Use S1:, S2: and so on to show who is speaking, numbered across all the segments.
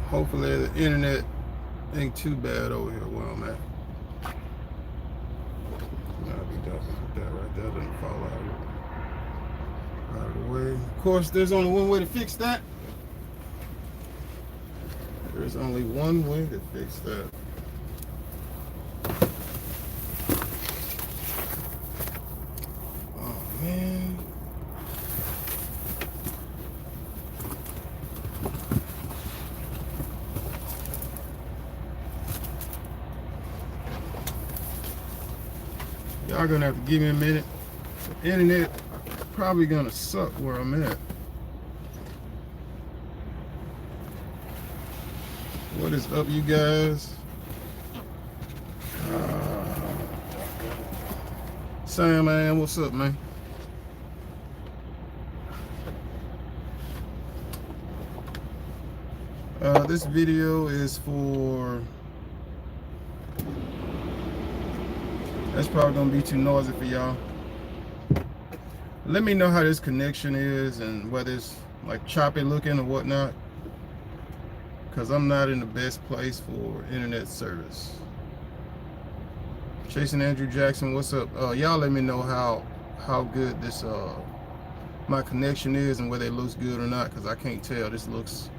S1: Hopefully the internet ain't too bad over here where I'm at. I'll be done with that right there. Doesn't fall out of the way. Of course, there's only one way to fix that. There's only one way to fix that. Oh man. Y'all gonna have to give me a minute. The internet probably gonna suck where I'm at. What is up, you guys? Sam, man, what's up, man? This video is for... That's probably gonna be too noisy for y'all. Let me know how this connection is and whether it's like choppy looking or whatnot, because I'm not in the best place for internet service. Chasing Andrew Jackson, what's up? Y'all let me know how good this my connection is and whether it looks good or not, because I can't tell. This looks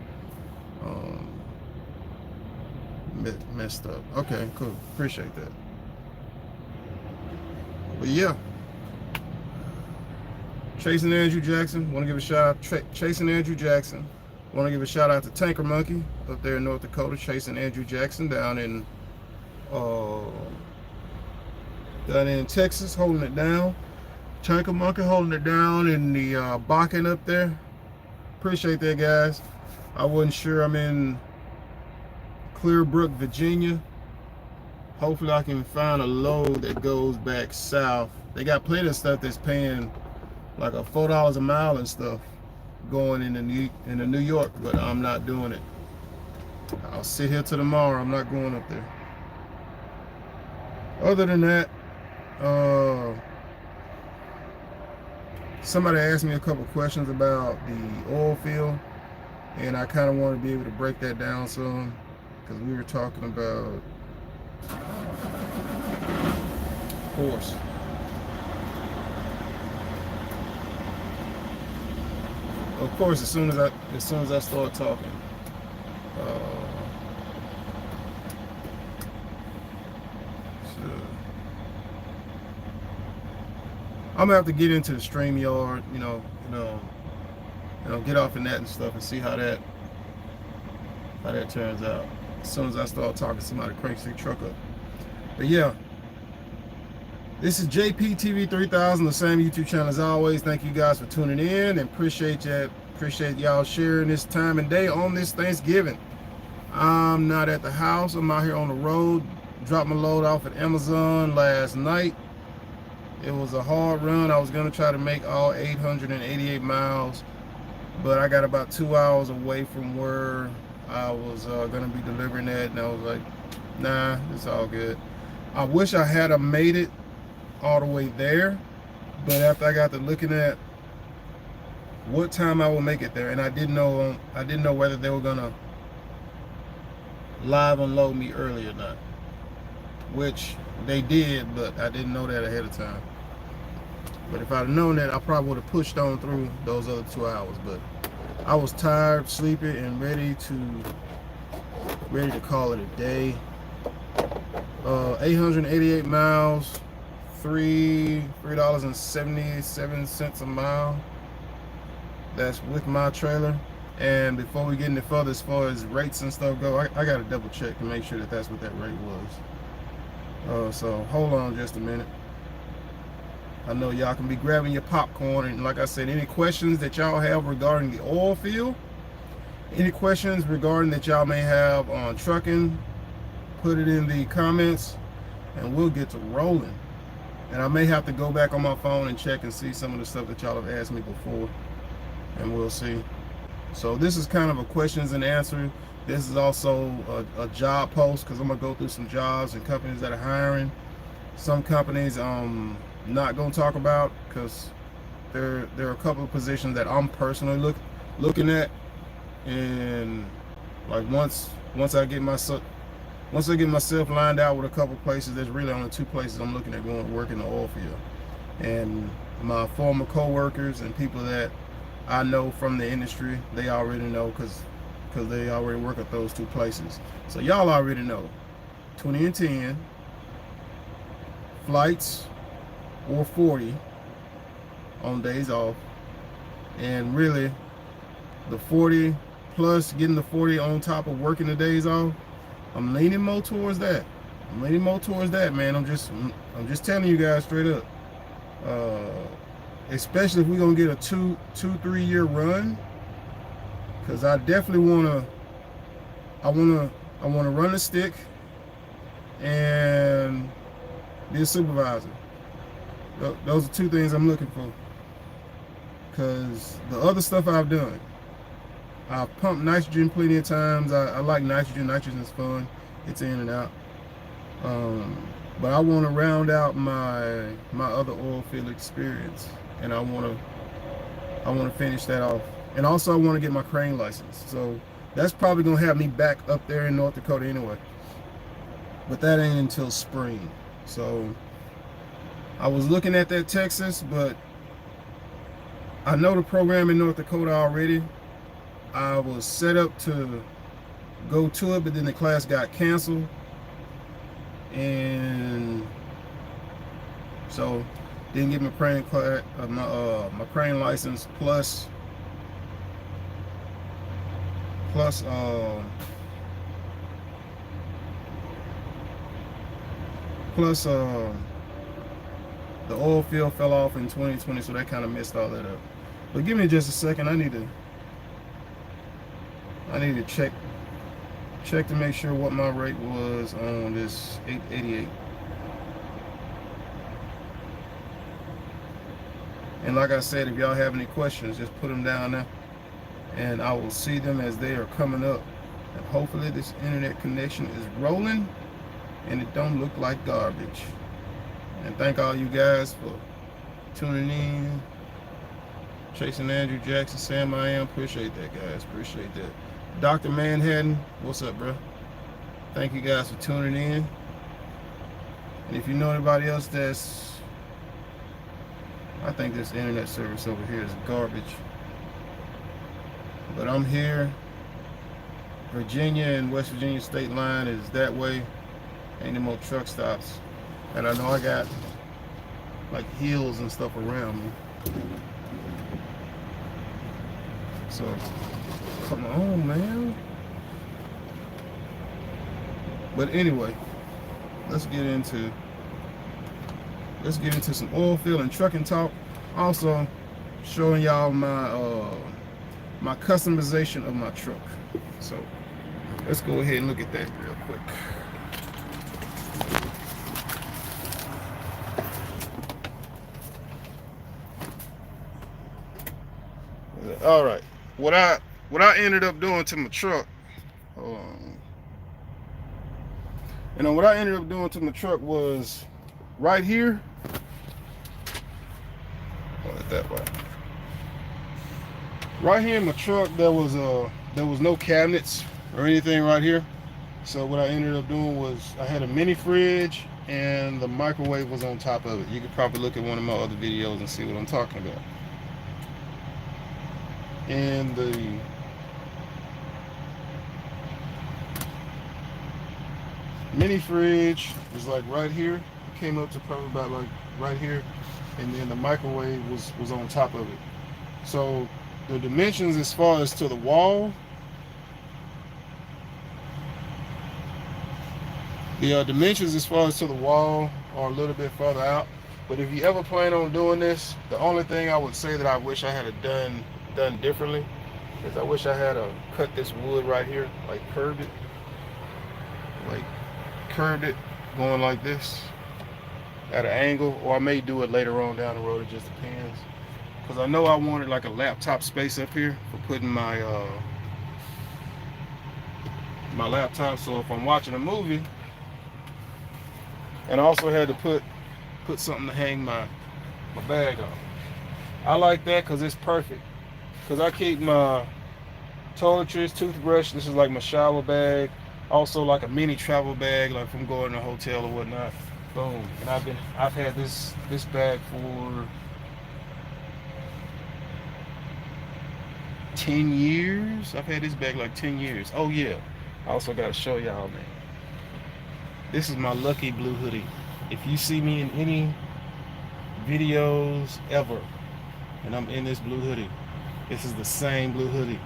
S1: messed up. Okay, cool. Appreciate that. But yeah, Chasing Andrew Jackson. Want to give a shout out. Chasing Andrew Jackson. Want to give a shout out to Tanker Monkey up there in North Dakota. Chasing Andrew Jackson down in Texas, holding it down. Tanker Monkey holding it down in the Bakken up there. Appreciate that, guys. I wasn't sure. I'm in Clearbrook, Virginia. Hopefully I can find a load that goes back south. They got plenty of stuff that's paying like a $4 a mile and stuff going into New York, but I'm not doing it. I'll sit here till tomorrow. I'm not going up there. Other than that, somebody asked me a couple questions about the oil field, and I kind of want to be able to break that down some, because we were talking about horse. Of course, as soon as I start talking, I'm gonna have to get into the StreamYard, get off in that and stuff and see how that turns out. As soon as I start talking, somebody cranks their truck up. But yeah, this is JPTV 3000, the same YouTube channel as always. Thank you guys for tuning in, and appreciate y'all sharing this time and day on this Thanksgiving. I'm not at the house. I'm out here on the road. Dropped my load off at Amazon last night. It was a hard run. I was gonna try to make all 888 miles, but I got about 2 hours away from where I was gonna be delivering that, and I was like, nah, it's all good. I wish I had made it all the way there, but after I got to looking at what time I will make it there, and I didn't know whether they were gonna live unload me early or not, which they did, but I didn't know that ahead of time. But if I'd known that, I probably would have pushed on through those other 2 hours. But I was tired, sleepy, and ready to call it a day. 888 miles, $3.77 a mile. That's with my trailer. And before we get any further, as far as rates and stuff go, I got to double check to make sure that that's what that rate was. So hold on just a minute. I know y'all can be grabbing your popcorn, and like I said, any questions that y'all have regarding the oil field, any questions regarding that y'all may have on trucking, put it in the comments and we'll get to rolling. And I may have to go back on my phone and check and see some of the stuff that y'all have asked me before, and we'll see. So this is kind of a questions and answer. This is also a job post, because I'm gonna go through some jobs and companies that are hiring. Some companies not gonna talk about, because there are a couple of positions that I'm personally looking at, and Like once I get myself lined out with a couple places, there's really only 2 places I'm looking at going to work in the oil field. And my former co-workers and people that I know from the industry, they already know because they already work at those 2 places. So y'all already know 20 and 10 flights or 40 on days off, and really the 40 plus getting the 40 on top of working the days off. I'm leaning more towards that. Man. I'm just telling you guys straight up. Especially if we're gonna get a 3 year run, because I definitely wanna run the stick and be a supervisor. Those are 2 things I'm looking for. Because the other stuff I've done, I've pumped nitrogen plenty of times. I like nitrogen. Nitrogen is fun. It's in and out. But I want to round out my other oil field experience, and I want to finish that off. And also I want to get my crane license. So that's probably gonna have me back up there in North Dakota anyway. But that ain't until spring. So I was looking at that Texas, but I know the program in North Dakota already. I was set up to go to it, but then the class got canceled, and so didn't get my crane my crane license plus the oil field fell off in 2020, so that kind of messed all that up. But give me just a second. I need to check to make sure what my rate was on this 888. And like I said, if y'all have any questions, just put them down there, and I will see them as they are coming up. And hopefully this internet connection is rolling and it don't look like garbage. And thank all you guys for tuning in. Chasing Andrew Jackson, Sam I am. Appreciate that, guys. Appreciate that. Dr. Manhattan, what's up, bro? Thank you guys for tuning in. And if you know anybody else I think this internet service over here is garbage. But I'm here. Virginia and West Virginia state line is that way. Ain't no more truck stops. And I know I got like hills and stuff around me. So, come on, man. But anyway, let's get into some oil field and trucking talk. Also, showing y'all my customization of my truck. So, let's go ahead and look at that real quick. All right, what I ended up doing to my truck, what I ended up doing to my truck was right here. That way. Right here in my truck, there was no cabinets or anything right here. So what I ended up doing was I had a mini fridge and the microwave was on top of it. You could probably look at one of my other videos and see what I'm talking about. And the mini fridge was like right here. It came up to probably about like right here, and then the microwave was on top of it. So the dimensions as far as to the wall, dimensions as far as to the wall are a little bit further out. But if you ever plan on doing this, the only thing I would say that I wish I had done differently is I wish I had cut this wood right here, like curved it going like this at an angle, or I may do it later on down the road. It just depends, because I know I wanted like a laptop space up here for putting my laptop. So if I'm watching a movie, and I also had to put something to hang my bag on. I like that because it's perfect. Because I keep my toiletries, toothbrush. This is like my shower bag. Also like a mini travel bag, like if I'm going to a hotel or whatnot. Boom. And I've had this bag for 10 years. I've had this bag like 10 years. Oh yeah. I also gotta show y'all, man. This is my lucky blue hoodie. If you see me in any videos ever and I'm in this blue hoodie, this is the same blue hoodie.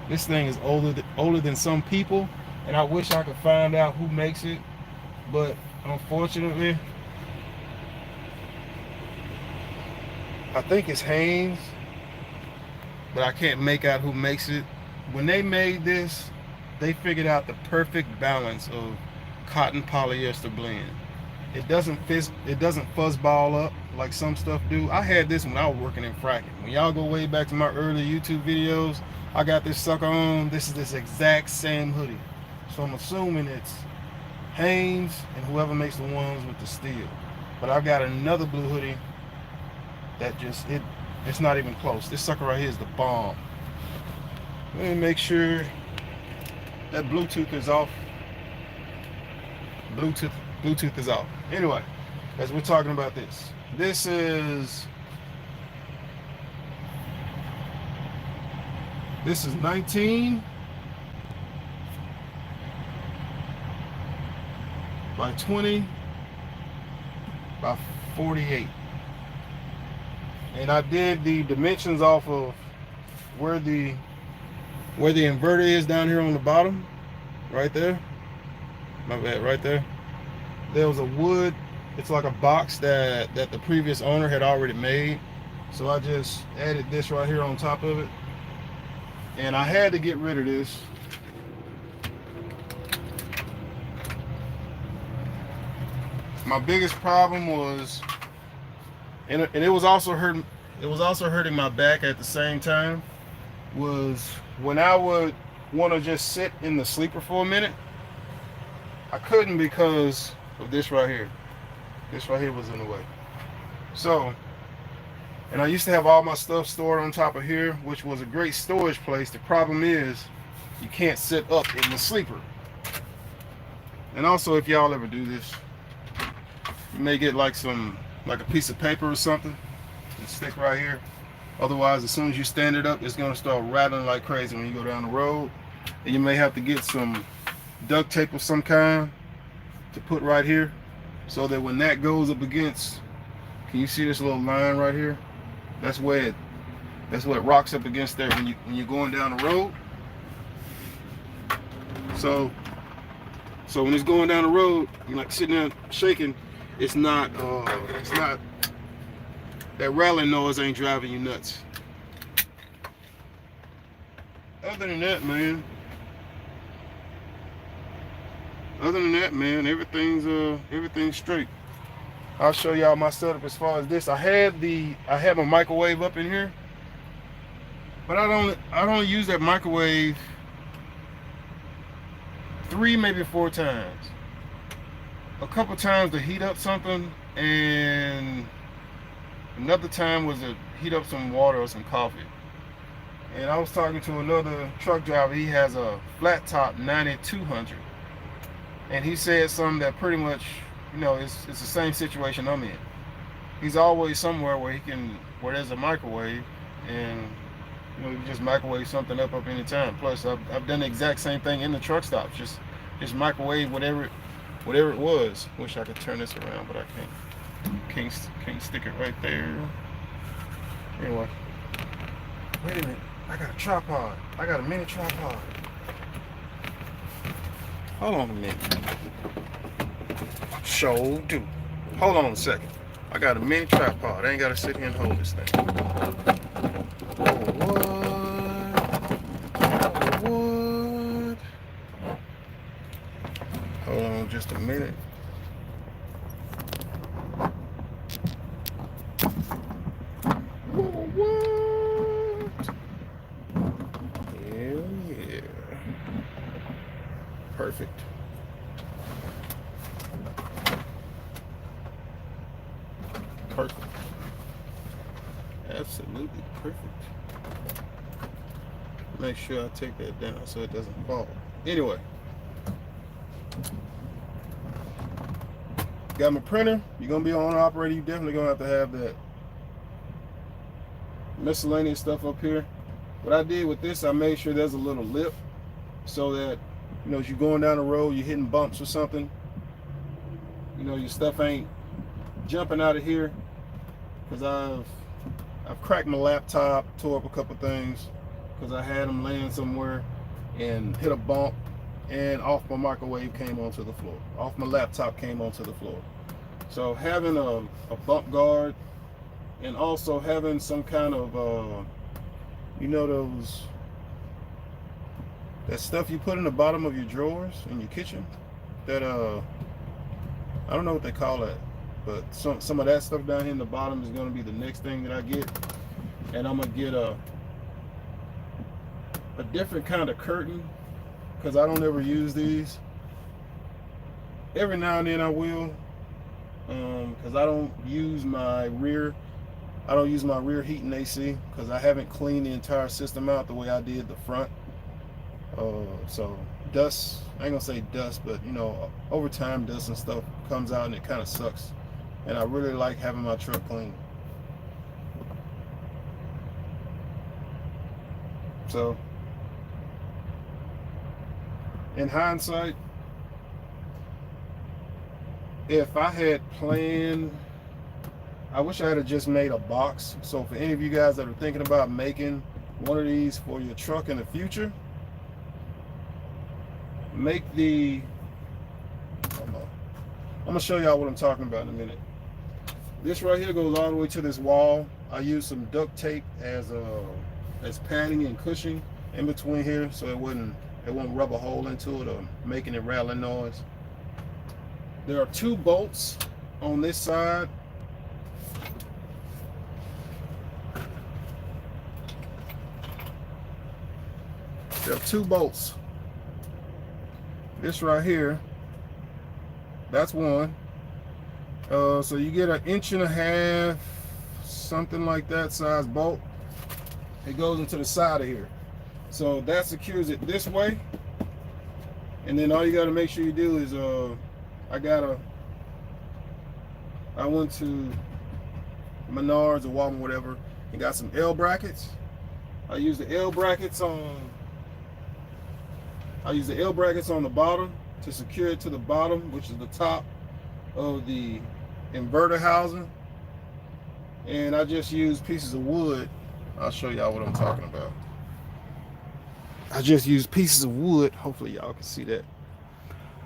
S1: This thing is older than some people, and I wish I could find out who makes it, but unfortunately I think it's Hanes, but I can't make out who makes it. When they made this, they figured out the perfect balance of cotton polyester blend. It doesn't fuzzball up like some stuff do. I had this when I was working in fracking. When y'all go way back to my early YouTube videos, I got this sucker on. This is this exact same hoodie. So I'm assuming it's Hanes and whoever makes the ones with the steel. But I've got another blue hoodie that it's not even close. This sucker right here is the bomb. Let me make sure that Bluetooth is off. Bluetooth is off. Anyway, as we're talking about this. This is 19 by 20 by 48. And I did the dimensions off of where the inverter is down here on the bottom. Right there. My bad, right there. There was a wood, it's like a box that the previous owner had already made. So I just added this right here on top of it. And I had to get rid of this. My biggest problem was, and it was also hurting my back at the same time, was when I would want to just sit in the sleeper for a minute, I couldn't because of this right here. This right here was in the way. So, and I used to have all my stuff stored on top of here, which was a great storage place. The problem is you can't sit up in the sleeper. And also, if y'all ever do this, you may get like a piece of paper or something and stick right here. Otherwise, as soon as you stand it up, it's gonna start rattling like crazy when you go down the road. And you may have to get some duct tape of some kind to put right here, so that when that goes up against, can you see this little line right here? That's what it rocks up against there when you're going down the road. So when it's going down the road, you're like sitting there shaking. It's not that rattling noise ain't driving you nuts. Other than that, man, everything's straight. I'll show y'all my setup as far as this. I have a microwave up in here, but I don't use that microwave 3, maybe 4 times. A couple times to heat up something, and another time was to heat up some water or some coffee. And I was talking to another truck driver. He has a flat top 9200, and he said something that pretty much, it's the same situation I'm in. He's always somewhere where there's a microwave, and you just microwave something up any time. Plus, I've done the exact same thing in the truck stops. Just microwave whatever it was. Wish I could turn this around, but I can't stick it right there. Anyway, wait a minute. I got a tripod. I got a mini tripod. Hold on a minute. Sure do. Hold on a second. I got a mini tripod. I ain't got to sit here and hold this thing. What? Hold on just a minute. What? Hell yeah. Perfect. Perfect. Absolutely perfect. Make sure I take that down so it doesn't fall. Anyway, got my printer. You're gonna be on operator. You definitely gonna have that miscellaneous stuff up here. What I did with this, I made sure there's a little lip so that, you know, as you're going down the road, you're hitting bumps or something, you know, your stuff ain't jumping out of here. Because I've cracked my laptop, tore up a couple things because I had them laying somewhere and hit a bump, and off my microwave came onto the floor. Off my laptop came onto the floor. So having a bump guard, and also having some kind of you know, that stuff you put in the bottom of your drawers in your kitchen, that I don't know what they call that, but some of that stuff down here in the bottom is going to be the next thing that I get. And I'm going to get a different kind of curtain, because I don't ever use these. Every now and then I will, because I don't use my rear heating AC, because I haven't cleaned the entire system out the way I did the front. So dust, I ain't gonna say dust, but you know, over time dust and stuff comes out and it kind of sucks. And I really like having my truck clean. So in hindsight, if I had planned, I wish I had just made a box. So for any of you guys that are thinking about making one of these for your truck in the future, make the, I'm gonna show y'all what I'm talking about in a minute. This right here goes all the way to this wall. I use some duct tape as padding and cushioning in between here, so it won't rub a hole into it or making it rattling noise. There are 2 bolts on this side. There are 2 bolts. This right here, that's one. So you get 1.5 inch, something like that size bolt. It goes into the side of here. So that secures it this way. And then all you got to make sure you do is, I went to Menards or Walmart, whatever, and got some L brackets. I use the L brackets on the bottom to secure it to the bottom, which is the top of the inverter housing. And I just use pieces of wood. I'll show y'all what I'm talking about. I just use pieces of wood. Hopefully y'all can see that.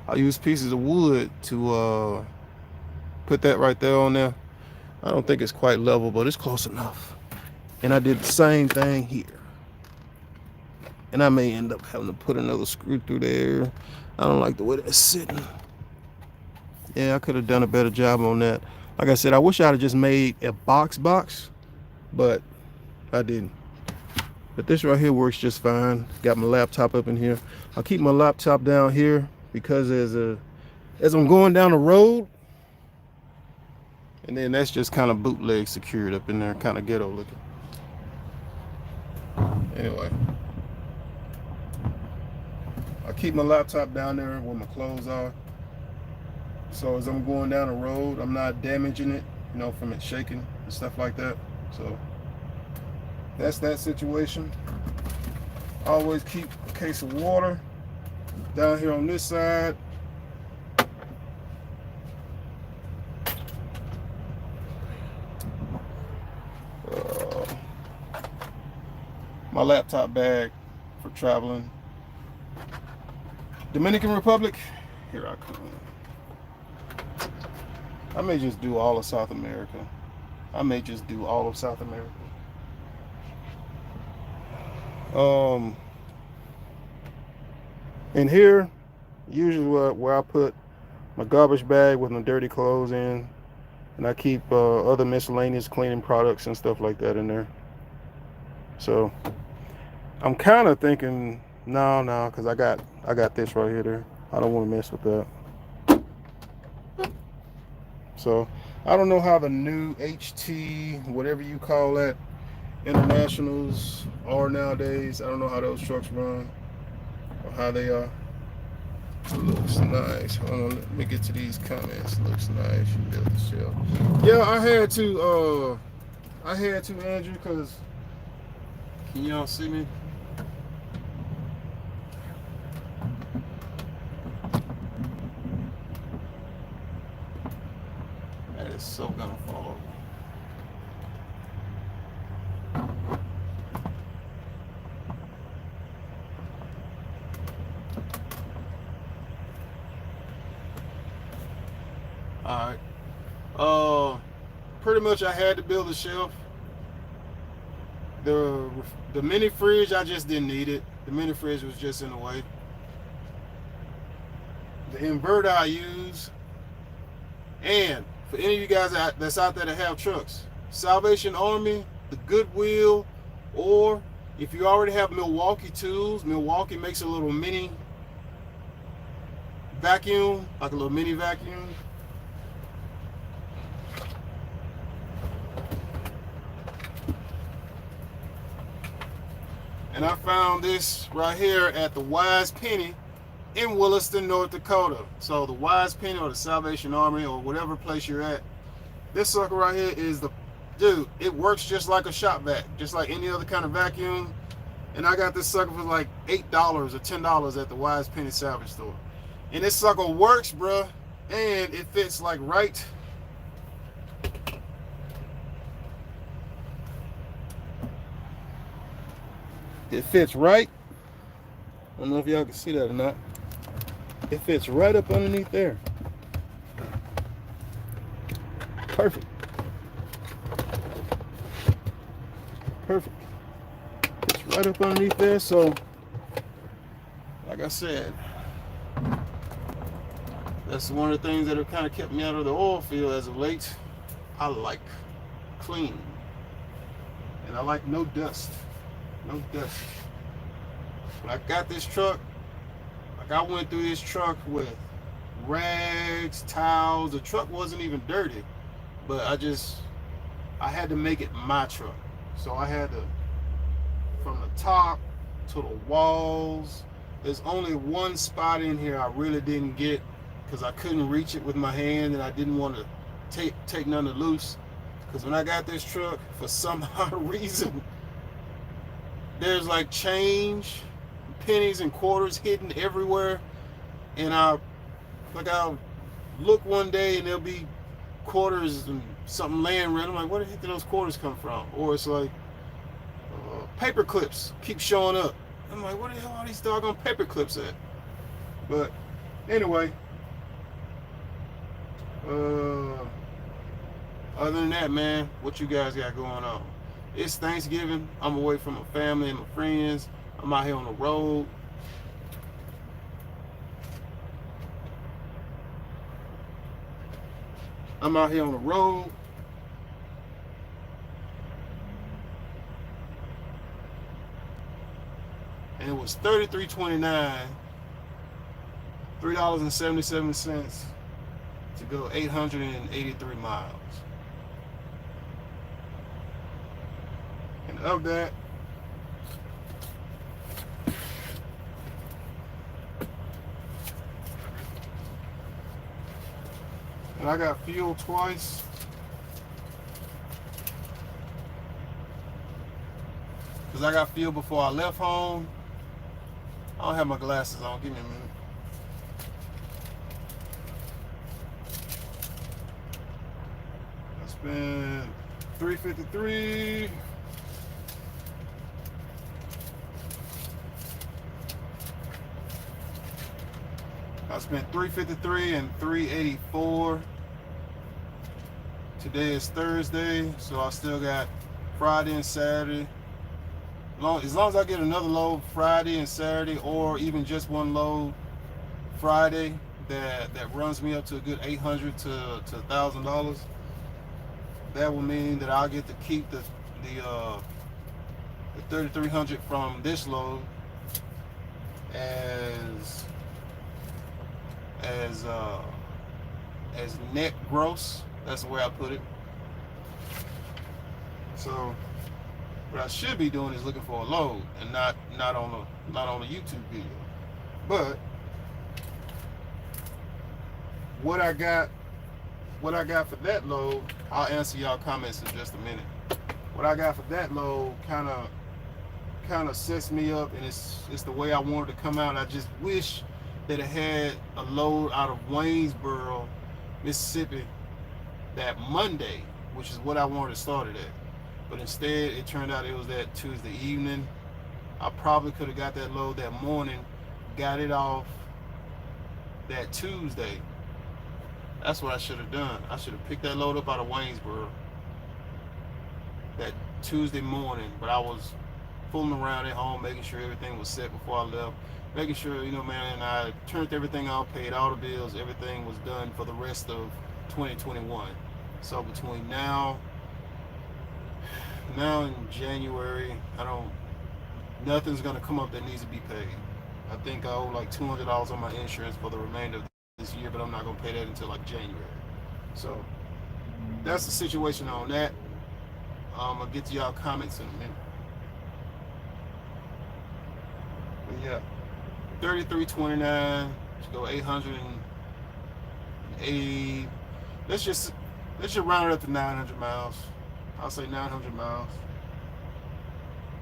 S1: I use pieces of wood to put that right there on there. I don't think it's quite level, but it's close enough. And I did the same thing here. And I may end up having to put another screw through there. I don't like the way that's sitting. Yeah, I could have done a better job on that. Like I said, I wish I'd have just made a box, but I didn't. But this right here works just fine. Got my laptop up in here. I'll keep my laptop down here because as I'm going down the road, and then that's just kind of bootleg secured up in there, kind of ghetto looking. Anyway, I keep my laptop down there where my clothes are. So as I'm going down the road, I'm not damaging it, you know, from it shaking and stuff like that. So that's that situation. Always keep a case of water down here on this side. My laptop bag for traveling. Dominican Republic, here I come. I may just do all of South America. In here, usually where I put my garbage bag with my dirty clothes in, and I keep other miscellaneous cleaning products and stuff like that in there. So I'm kind of thinking, no, because I got this right here. I don't want to mess with that. So I don't know how the new HT, whatever you call that, internationals are nowadays. I don't know how those trucks run or how they are. Looks nice. Hold on, let me get to these comments. Looks nice. You built the shelf. Yeah, I had to, Andrew, because can y'all see me? That is so gonna fall. Alright. Pretty much I had to build a shelf. The mini fridge, I just didn't need it. The mini fridge was just in the way. The inverter I use, and for any of you guys that's out there that have trucks, Salvation Army, the Goodwill, or if you already have Milwaukee tools, Milwaukee makes a little mini vacuum, like a little mini vacuum. And I found this right here at the Wise Penny in Williston, North Dakota. So the Wise Penny or the Salvation Army or whatever place you're at, this sucker right here is the, dude, it works just like a shop vac, just like any other kind of vacuum. And I got this sucker for like $8 or $10 at the Wise Penny salvage store. And this sucker works, bruh, and it fits like right. It fits right. I don't know if y'all can see that or not. It fits right up underneath there. Perfect. Perfect. It's right up underneath there. So, like I said, that's one of the things that have kind of kept me out of the oil field as of late. I like clean. And I like no dust. No dust. When I got this truck, like I went through this truck with rags, towels. The truck wasn't even dirty, but I had to make it my truck. So I had to, from the top to the walls. There's only one spot in here I really didn't get because I couldn't reach it with my hand and I didn't want to take none of loose. Because when I got this truck, for some odd reason, there's like change, pennies and quarters hidden everywhere. And I'll look one day and there'll be quarters and something laying around. I'm like, where the heck did those quarters come from? Or it's like paper clips keep showing up. I'm like, where the hell are these doggone paper clips at? But anyway, other than that, man, what you guys got going on? It's Thanksgiving. I'm away from my family and my friends. I'm out here on the road. I'm out here on the road. And it was $33.29, $3.77 to go 883 miles. And of that, and I got fuel twice. Because I got fuel before I left home. I don't have my glasses on. Give me a minute. I spent $3.53. I spent $3.53 and $3.84. Today is Thursday, so I still got Friday and Saturday. As long as I get another load Friday and Saturday, or even just one load Friday that runs me up to a good $800 to $1,000, that will mean that I'll get to keep the $3,300 from this load as net gross. That's the way I put it. So What I should be doing is looking for a load and not on a YouTube video. But what I got for that load, I'll answer y'all comments in just a minute. What I got for that load kind of sets me up, and it's the way I wanted to come out. I just wish that it had a load out of Waynesboro, Mississippi that Monday, which is what I wanted to start it at. But instead, it turned out it was that Tuesday evening. I probably could have got that load that morning, got it off that Tuesday. That's what I should have done. I should have picked that load up out of Waynesboro that Tuesday morning, but I was fooling around at home, making sure everything was set before I left, making sure, man, I turned everything off, paid all the bills, everything was done for the rest of 2021. So between now and January, nothing's gonna come up that needs to be paid. I think I owe like $200 on my insurance for the remainder of this year, but I'm not gonna pay that until like January. So that's the situation on that. I'm gonna get to y'all comments in a minute. But yeah, 3329. Let's go 880. Let's just round it up to 900 miles. I'll say 900 miles.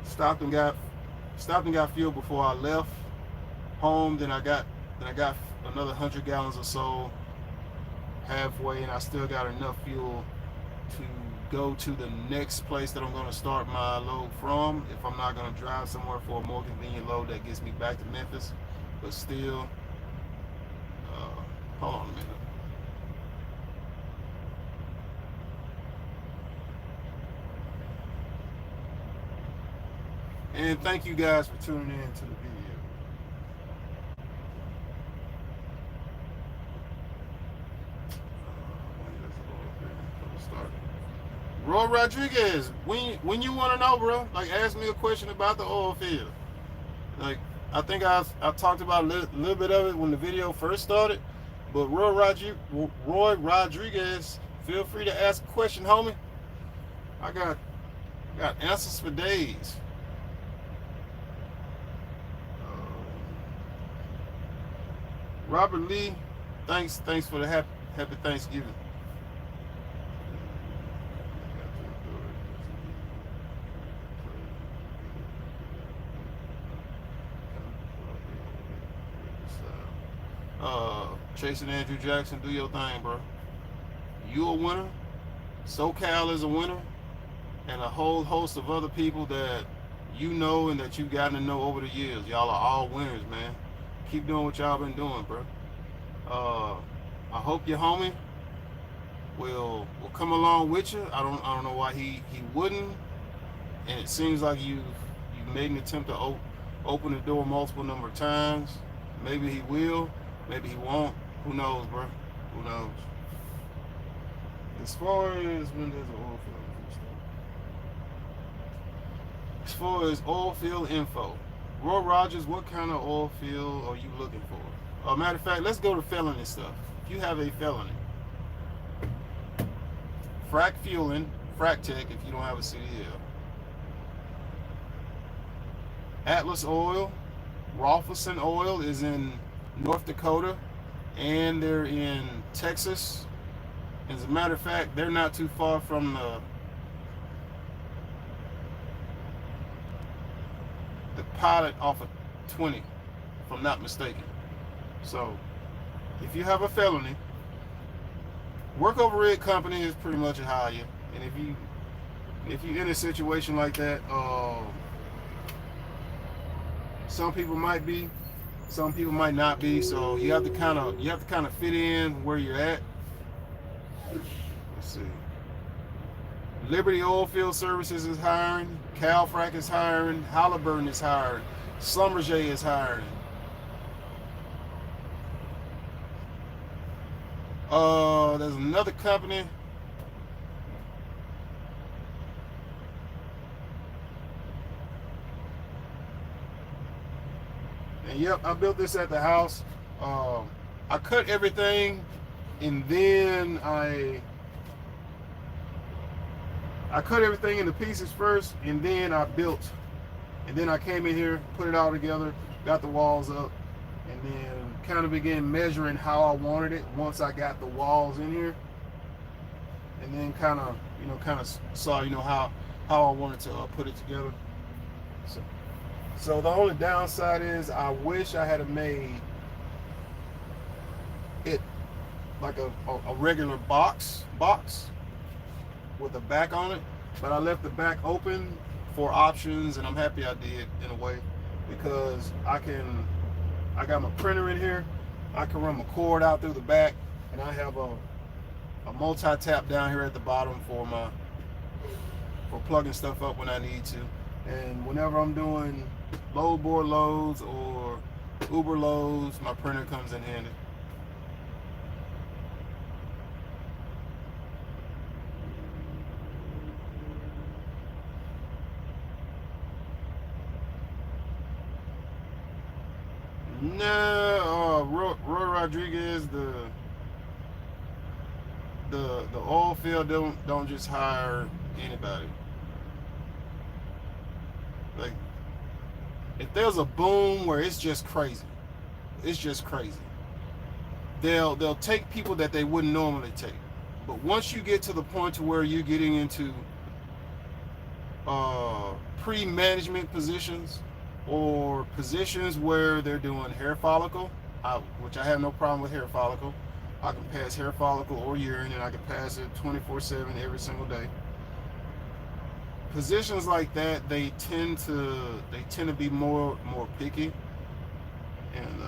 S1: Stopped and got fuel before I left home. Then I got another 100 gallons or so halfway, and I still got enough fuel to go to the next place that I'm going to start my load from, if I'm not going to drive somewhere for a more convenient load that gets me back to Memphis. But still, hold on a minute. And thank you guys for tuning in to the video. Roy Rodriguez, when you want to know, bro, like, ask me a question about the oil field. Like, I think I talked about a little bit of it when the video first started, but Roy Rodriguez, feel free to ask a question, homie. I got answers for days. Robert Lee, thanks for the happy Thanksgiving. Chasing Andrew Jackson, do your thing, bro. You a winner. SoCal is a winner, and a whole host of other people that you know and that you've gotten to know over the years. Y'all are all winners, man. Keep doing what y'all been doing, bro. I hope your homie will come along with you. I don't know why he wouldn't. And it seems like you've made an attempt to open the door multiple number of times. Maybe he will. Maybe he won't. Who knows, bro? Who knows? As far as when there's an oil field info. As far as oil field info, Roy Rogers, what kind of oil field are you looking for? Matter of fact, let's go to felony stuff. If you have a felony, frac fueling, frac tech if you don't have a CDL. Atlas Oil, Rolferson Oil is in North Dakota, and they're in Texas. As a matter of fact, they're not too far from the pilot off of 20, if I'm not mistaken. So, if you have a felony, work over rig company is pretty much a hire. And if you're in a situation like that, some people might be, some people might not be. So you have to kind of fit in where you're at. Let's see. Liberty Oilfield Services is hiring. Calfrac is hiring. Halliburton is hiring. Schlumberger is hiring. There's another company. And yep, I built this at the house. I cut everything, and then I I cut everything into pieces first, and then I built. And then I came in here, put it all together, got the walls up, and then kind of began measuring how I wanted it once I got the walls in here. And then kind of, saw, how I wanted to put it together. So the only downside is I wish I had made it like a regular box with a back on it, but I left the back open for options, and I'm happy I did in a way, because I got my printer in here, I can run my cord out through the back, and I have a multi-tap down here at the bottom for plugging stuff up when I need to. And whenever I'm doing load board loads or Uber loads, my printer comes in handy. No, Roy Rodriguez, the Oilfield don't just hire anybody. Like, if there's a boom where it's just crazy, they'll take people that they wouldn't normally take. But once you get to the point to where you're getting into pre-management positions, or positions where they're doing hair follicle, which I have no problem with hair follicle. I can pass hair follicle or urine, and I can pass it 24/7 every single day. Positions like that, they tend to be more picky, and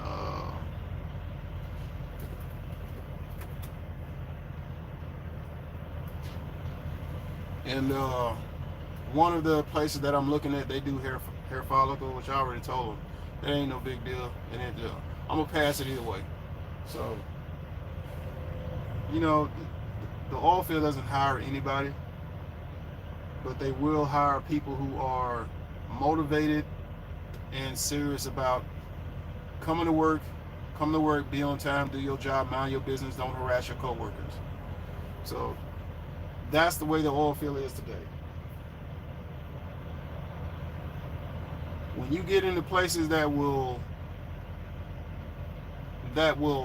S1: one of the places that I'm looking at, they do hair follicle, which I already told them that ain't no big deal, and I'm gonna pass it either way. So, the Oilfield doesn't hire anybody, but they will hire people who are motivated and serious about coming to work, be on time, do your job, mind your business, don't harass your coworkers. So that's the way the Oilfield is today. When you get into places that will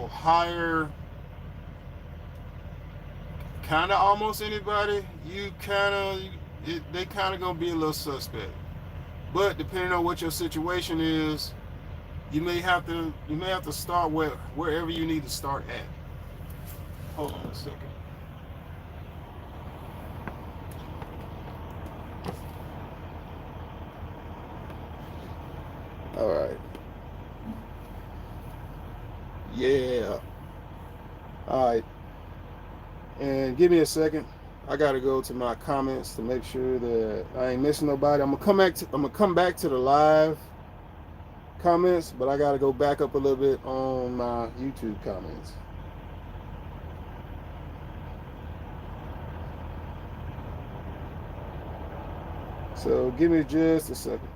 S1: hire kind of almost anybody, they kind of gonna be a little suspect. But depending on what your situation is, you may have to start wherever you need to start at. Hold on a second. All right. Yeah. All right. And give me a second. I gotta go to my comments to make sure that I ain't missing nobody. I'm gonna come back to the live comments, but I gotta go back up a little bit on my YouTube comments. So give me just a second.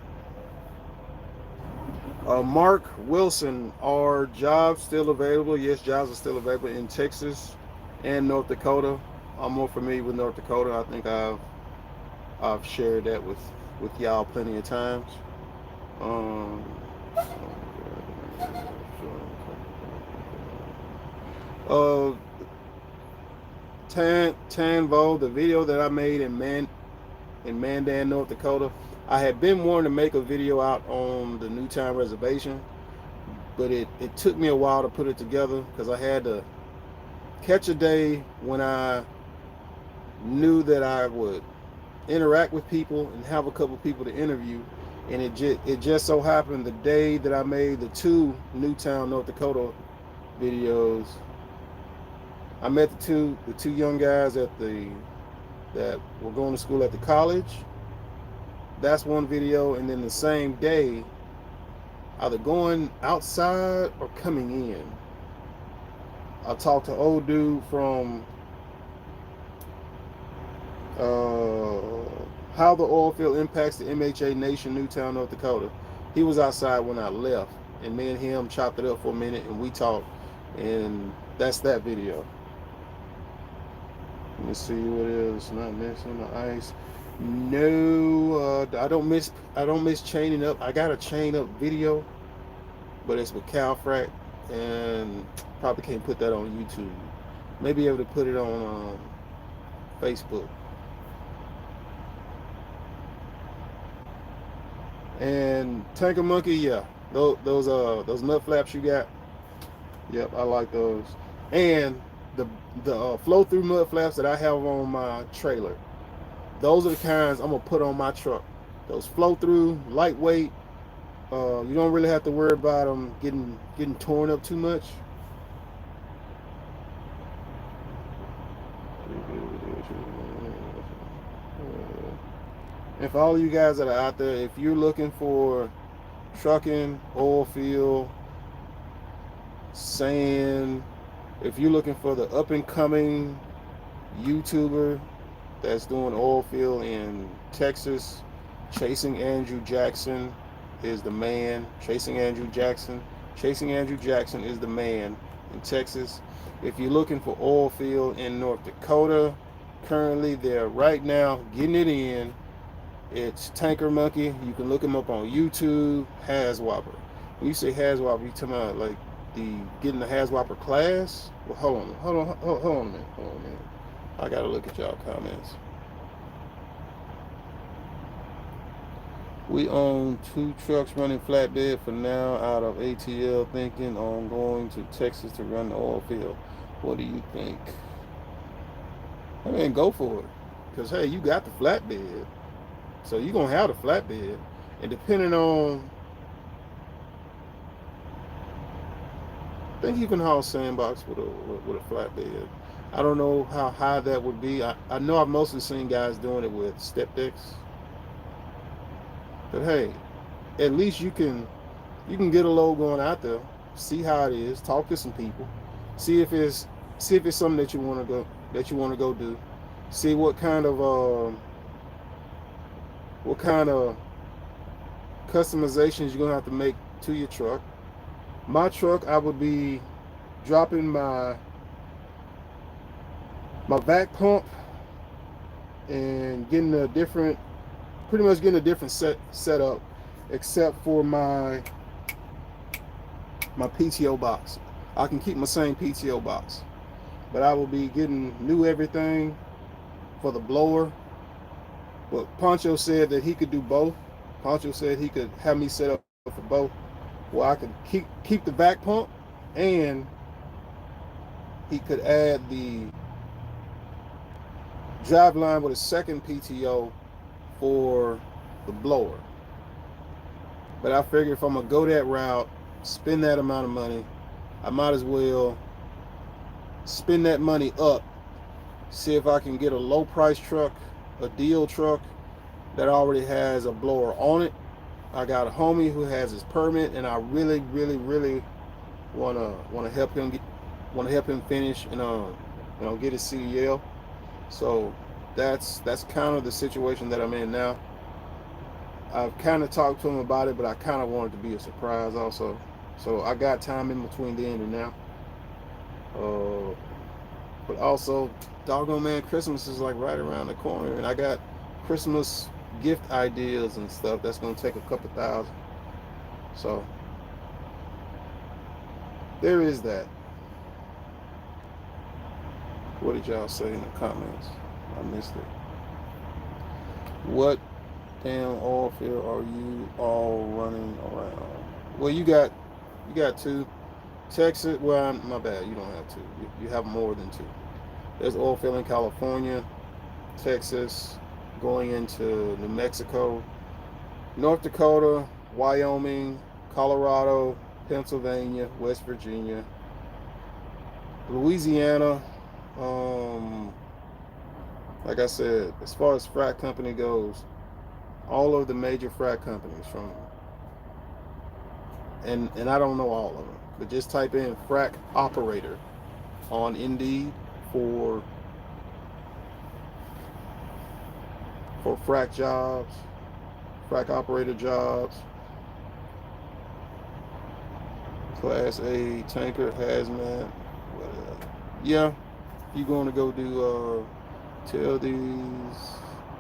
S1: Mark Wilson, are jobs still available? Yes, jobs are still available in Texas and North Dakota. I'm more familiar with North Dakota. I think I've shared that with y'all plenty of times. Tanvo, the video that I made in Mandan, North Dakota. I had been wanting to make a video out on the Newtown Reservation, but it took me a while to put it together because I had to catch a day when I knew that I would interact with people and have a couple people to interview, and it just so happened the day that I made the 2 Newtown, North Dakota videos, I met the two young guys that were going to school at the college. That's one video, and then the same day, either going outside or coming in, I talked to old dude from How the Oilfield Impacts the MHA Nation, Newtown, North Dakota. He was outside when I left, and me and him chopped it up for a minute, and we talked, and that's that video. me see what it is. Not missing the ice. No, I don't miss. I don't miss chaining up. I got a chain up video, but it's with Calfrac, and probably can't put that on YouTube. Maybe able to put it on Facebook. And Tanker Monkey, yeah, those nut flaps you got. Yep, I like those. And the flow through mud flaps that I have on my trailer. Those are the kinds I'm gonna put on my truck. Those flow through, lightweight. You don't really have to worry about them getting torn up too much. And for all of you guys that are out there, if you're looking for trucking, oil field, sand, if you're looking for the up and coming YouTuber that's doing oil field in Texas, Chasing Andrew Jackson is the man. Chasing Andrew Jackson is the man in Texas. If you're looking for oil field in North Dakota, currently they're right now getting it in. It's Tanker Monkey. You can look him up on YouTube. Haswapper. When you say Haswapper, you talking about like the getting the Haswapper class? Well, hold on a minute. I gotta look at y'all comments. We own 2 trucks running flatbed for now out of ATL, thinking on going to Texas to run the oil field. What do you think? I mean, go for it. Because, hey, you got the flatbed. So you're going to have the flatbed. And depending on, I think you can haul sandbox with a flatbed. I don't know how high that would be. I know I've mostly seen guys doing it with step decks. But hey, at least you can get a load going out there, see how it is, talk to some people, see if it's something that you want to go do, see what kind of customizations you're gonna have to make to your truck. My truck, I would be dropping my vac pump and pretty much getting a different setup, except for my PTO box. I can keep my same PTO box, but I will be getting new everything for the blower. But Pancho said that he could do both. Pancho said he could have me set up for both. Well, I could keep the vac pump, and he could add the drive line with a second PTO for the blower. But I figure if I'm gonna go that route, spend that amount of money, I might as well spend that money up, see if I can get a low price truck, a deal truck that already has a blower on it. I got a homie who has his permit, and I really wanna help him finish and get his CDL. So that's kind of the situation that I'm in now. I've kind of talked to him about it, but I kind of want it to be a surprise also. So I got time in between then and now. But also, doggone man, Christmas is like right around the corner, and I got Christmas gift ideas and stuff that's gonna take a couple thousand. So there is that. What did y'all say in the comments? I missed it. What damn oil field are you all running around? Well, you got 2. Texas, well, my bad, you don't have 2. You have more than 2. There's oil field in California, Texas, going into New Mexico, North Dakota, Wyoming, Colorado, Pennsylvania, West Virginia, Louisiana. Like I said, as far as frac company goes, all of the major frac companies and I don't know all of them, but just type in frac operator on Indeed for frac jobs, frac operator jobs, Class A, tanker, hazmat, whatever. Yeah, you're going to go do Tell these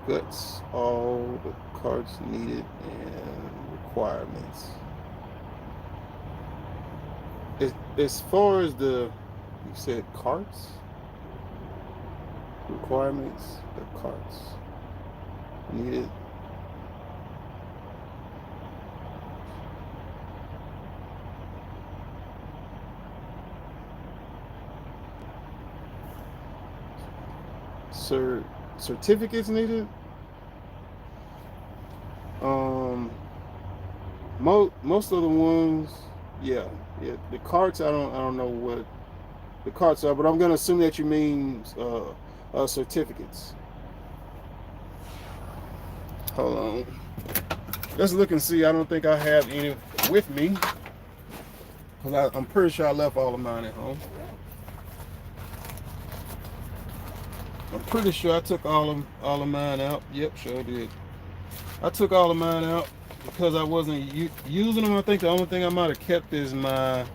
S1: guts all the carts needed and requirements. As far as you said carts? Requirements, the carts needed. Certificates needed. Um, most of the ones, yeah, yeah. The carts, I don't know what the carts are, but I'm gonna assume that you mean certificates. Hold on, let's look and see. I don't think I have any with me because I'm pretty sure I left all of mine at home. I'm pretty sure I took all of mine out. Yep, sure did. I took all of mine out because I wasn't using them. I think the only thing I might have kept is my.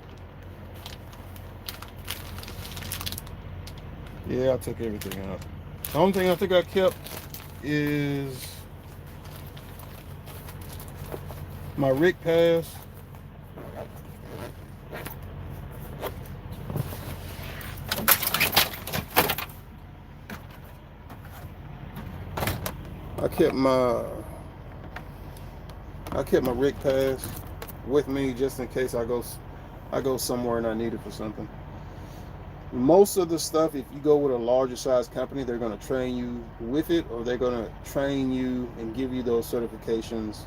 S1: Yeah, I took everything out. The only thing I think I kept is my rig pass. I kept my rig pass with me just in case I go somewhere and I need it for something. Most of the stuff, if you go with a larger size company, they're going to train you with it, or they're going to train you and give you those certifications.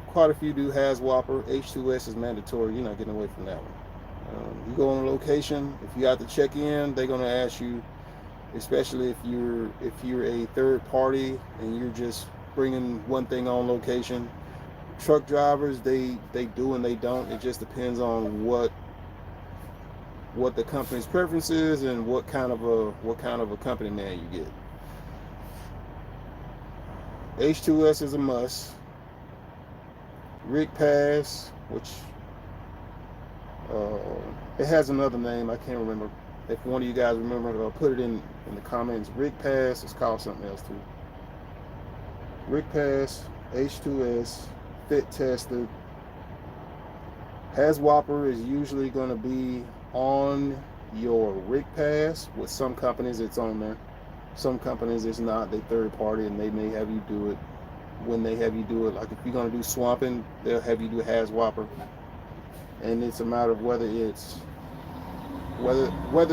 S1: Quite a few do HAZWOPER. H2S is mandatory. You're not getting away from that one. You go on a location, if you have to check in, they're going to ask you, especially if you're a third party and you're just bringing one thing on location. Truck drivers, they do and they don't. It just depends on what the company's preference is and what kind of a company man you get. H2S is a must. Rig pass, which it has another name, I can't remember. If one of you guys remember, put it in the comments. Rig pass is called something else too. Rig pass, H2S, fit tested. HAZWOPER is usually going to be on your rig pass. With some companies it's on there. Some companies it's not. They third party and they may have you do it when they have you do it. Like if you're going to do swamping, they'll have you do HAZWOPER. And it's a matter of whether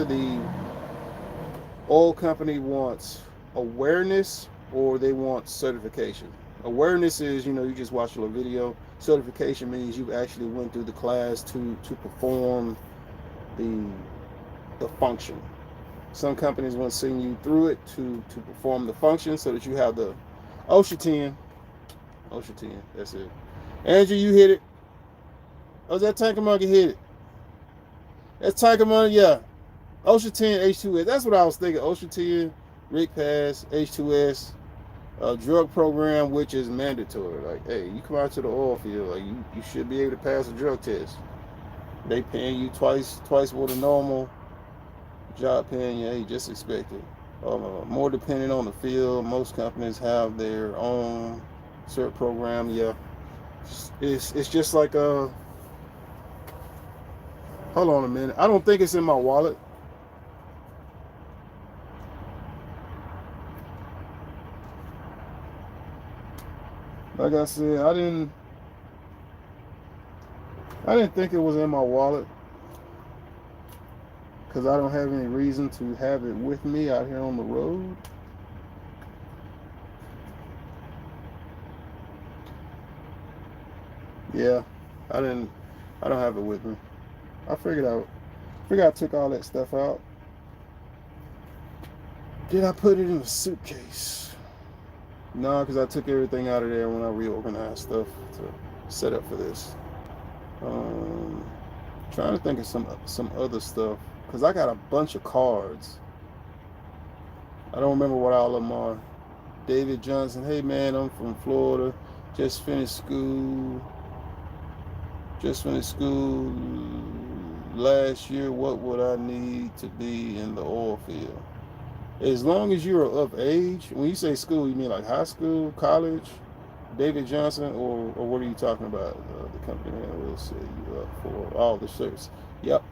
S1: the oil company wants awareness or they want certification. Awareness is, you just watch a little video. Certification means you actually went through the class to perform the function. Some companies want to send you through it to perform the function so that you have the OSHA 10. OSHA 10, that's it. Andrew, you hit it. Oh, that Tanker Monkey hit it. That's Tanker Monkey, yeah. OSHA 10, H2S. That's what I was thinking. OSHA 10, rig pass, H2S, drug program, which is mandatory. Like, hey, you come out to the oil field, like you should be able to pass a drug test. They paying you twice what a normal job paying you. Hey, just expect it. More depending on the field. Most companies have their own cert program. Yeah, it's just like hold on a minute. I don't think it's in my wallet. Like I said, I didn't think it was in my wallet because I don't have any reason to have it with me out here on the road. Yeah, I don't have it with me. I figured I took all that stuff out. Did I put it in a suitcase? No, because I took everything out of there when I reorganized stuff to set up for this. Trying to think of some other stuff because I got a bunch of cards. I don't remember what all of them are. David Johnson, hey man, I'm from Florida. Just finished school last year. What would I need to be in the oil field? As long as you're of age, when you say school, you mean like high school, college, David Johnson, or what are you talking about? The company man will set you up for all the shirts. Yep,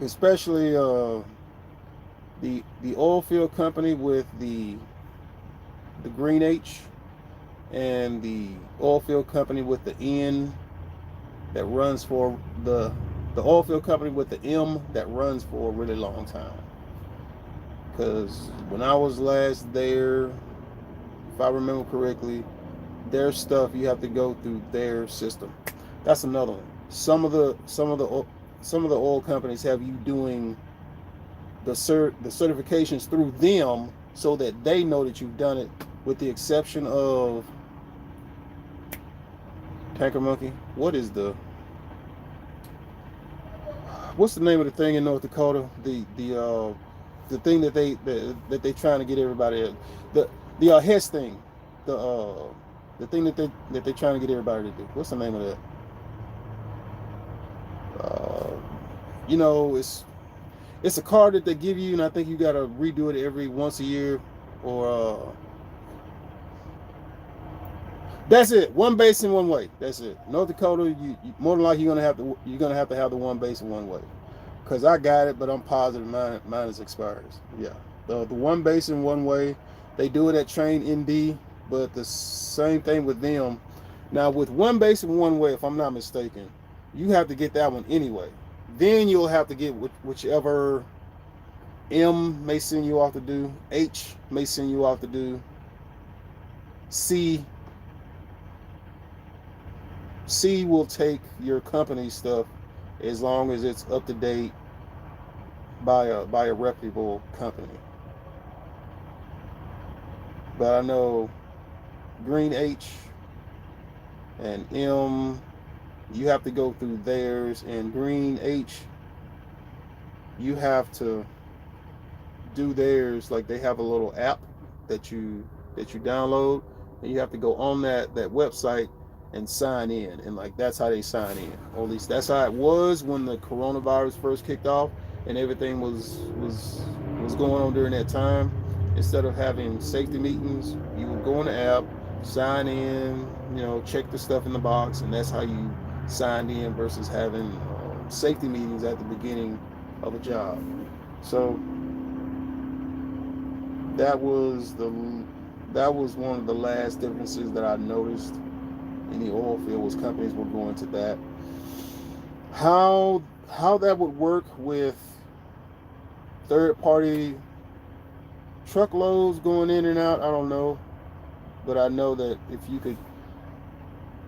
S1: especially the oil field company with the green H, and the oil field company with the N that runs for the oil field company with the M that runs for a really long time. Because when I was last there, if I remember correctly, their stuff you have to go through their system. That's another one. Some of the oil companies have you doing the certifications through them so that they know that you've done it. With the exception of Tanker Monkey, what's the name of the thing in North Dakota? The thing that they trying to get everybody, the HES thing, the uh the thing that they trying to get everybody to do. What's the name of that? Uh, it's a card that they give you, and I think you got to redo it every once a year, or that's it. One base in one way. That's it. North Dakota, you more than likely you're gonna have the one base in one way. Cause I got it, but I'm positive mine is expires. Yeah, the one base in one way. They do it at Train ND, but the same thing with them. Now with one base in one way, if I'm not mistaken, you have to get that one anyway. Then you'll have to get whichever M may send you off to do, H may send you off to do, C C will take your company stuff as long as it's up to date by a reputable company. But I know Green H and M, you have to go through theirs, and Green H, you have to do theirs. Like they have a little app that you download, and you have to go on that website and sign in, and like that's how they sign in, or at least that's how it was when the coronavirus first kicked off and everything was going on during that time. Instead of having safety meetings, you would go on the app, sign in, check the stuff in the box, and that's how you signed in versus having safety meetings at the beginning of a job. So that was the that was one of the last differences that I noticed in the oil field, was companies were going to that. How that would work with third party truckloads going in and out, I don't know. But I know that if you could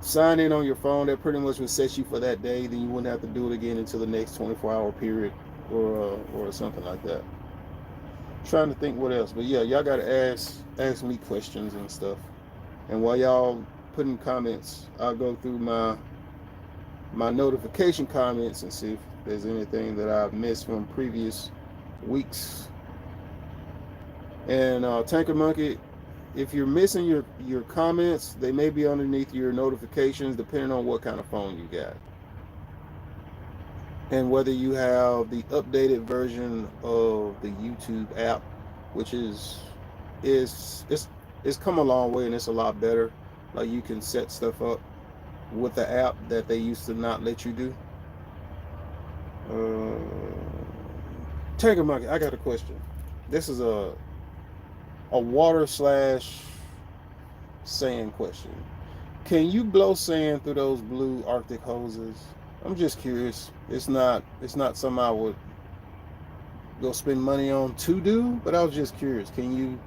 S1: sign in on your phone, that pretty much would set you for that day. Then you wouldn't have to do it again until the next 24-hour period, or something like that. Trying to think what else, but yeah, y'all gotta ask me questions and stuff. And while y'all putting comments, I'll go through my notification comments and see if there's anything that I've missed from previous weeks. And Tanker Monkey, if you're missing your comments, they may be underneath your notifications, depending on what kind of phone you got, and whether you have the updated version of the YouTube app, which it's come a long way and it's a lot better. Like you can set stuff up with the app that they used to not let you do. Tanker Monkey, I got a question. This is a water slash sand question. Can you blow sand through those blue Arctic hoses? I'm just curious. It's not something I would go spend money on to do, but I was just curious. Can you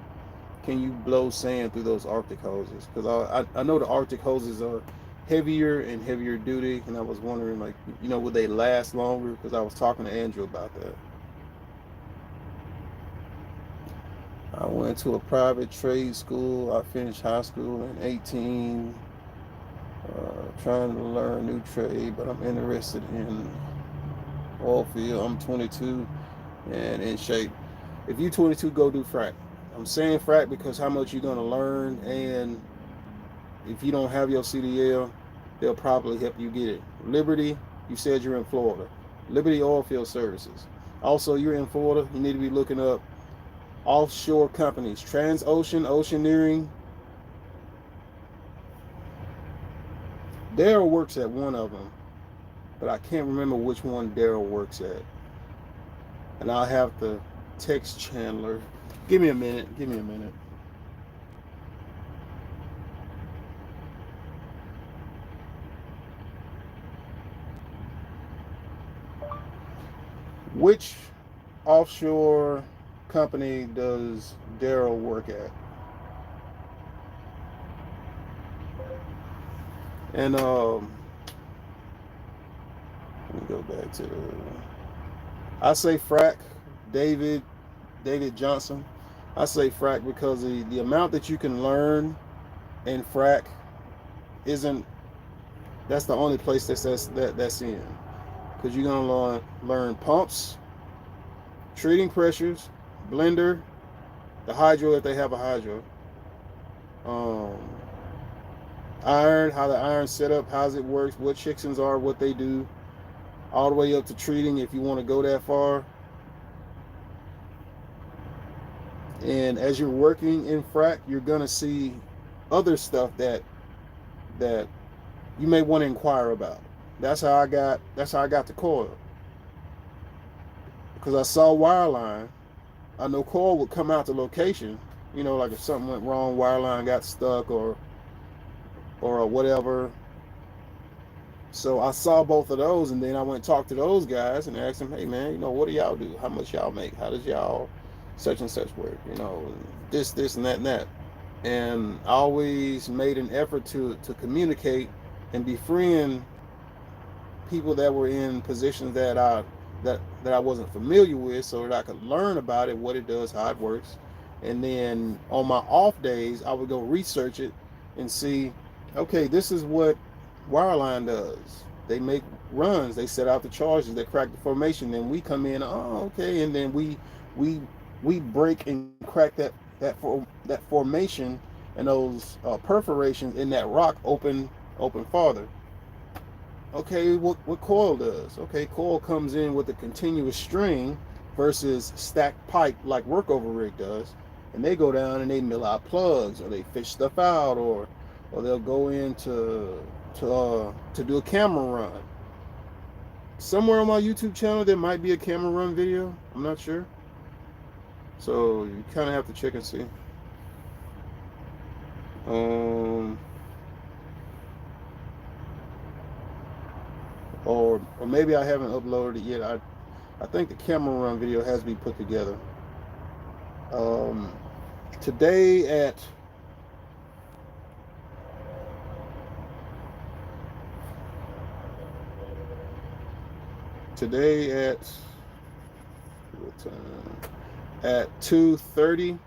S1: blow sand through those Arctic hoses? Because I know the Arctic hoses are heavier and heavier duty, and I was wondering, like, would they last longer? Because I was talking to Andrew about that. I went to a private trade school. I finished high school in 18. Trying to learn a new trade, but I'm interested in Oilfield. I'm 22 and in shape. If you 22, go do frac. I'm saying frac because how much you're gonna learn, and if you don't have your CDL, they'll probably help you get it. Liberty, you said you're in Florida. Liberty Oilfield Services. Also, you're in Florida. You need to be looking up offshore companies. Transocean, Oceaneering. Daryl works at one of them, but I can't remember which one Daryl works at. And I'll have to text Chandler. Give me a minute. Give me a minute. Which offshore company does Daryl work at? And let me go back to I say frack, David Johnson. I say frack because the amount that you can learn in frack isn't that's the only place that's in. Because you're gonna learn pumps, treating pressures, blender, the hydro if they have a hydro, um, iron, how the iron's set up, how it works, what chicksons are, what they do, all the way up to treating if you want to go that far. And as you're working in frac, you're gonna see other stuff that you may want to inquire about. That's how I got the coil, because I saw wireline. I know coil would come out the location. You know, like if something went wrong, wireline got stuck or whatever. So I saw both of those, and then I went and talked to those guys and asked them, hey man, you know, what do y'all do? How much y'all make? How does y'all such and such work? You know, this and that and that. And I always made an effort to communicate and befriend people that were in positions that I wasn't familiar with, so that I could learn about it, what it does, how it works. And then on my off days, I would go research it and see, okay, this is what wireline does. They make runs, they set out the charges, they crack the formation, then we come in, oh okay, and then we break and crack that formation and those perforations in that rock open farther. Okay, what coil does? Okay, coil comes in with a continuous string versus stacked pipe like workover rig does, and they go down and they mill out plugs or they fish stuff out or they'll go in to do a camera run. Somewhere on my YouTube channel there might be a camera run video. I'm not sure. So you kind of have to check and see. Or maybe I haven't uploaded it yet. I think the camera run video has to be put together. Today at what time? At 2:30,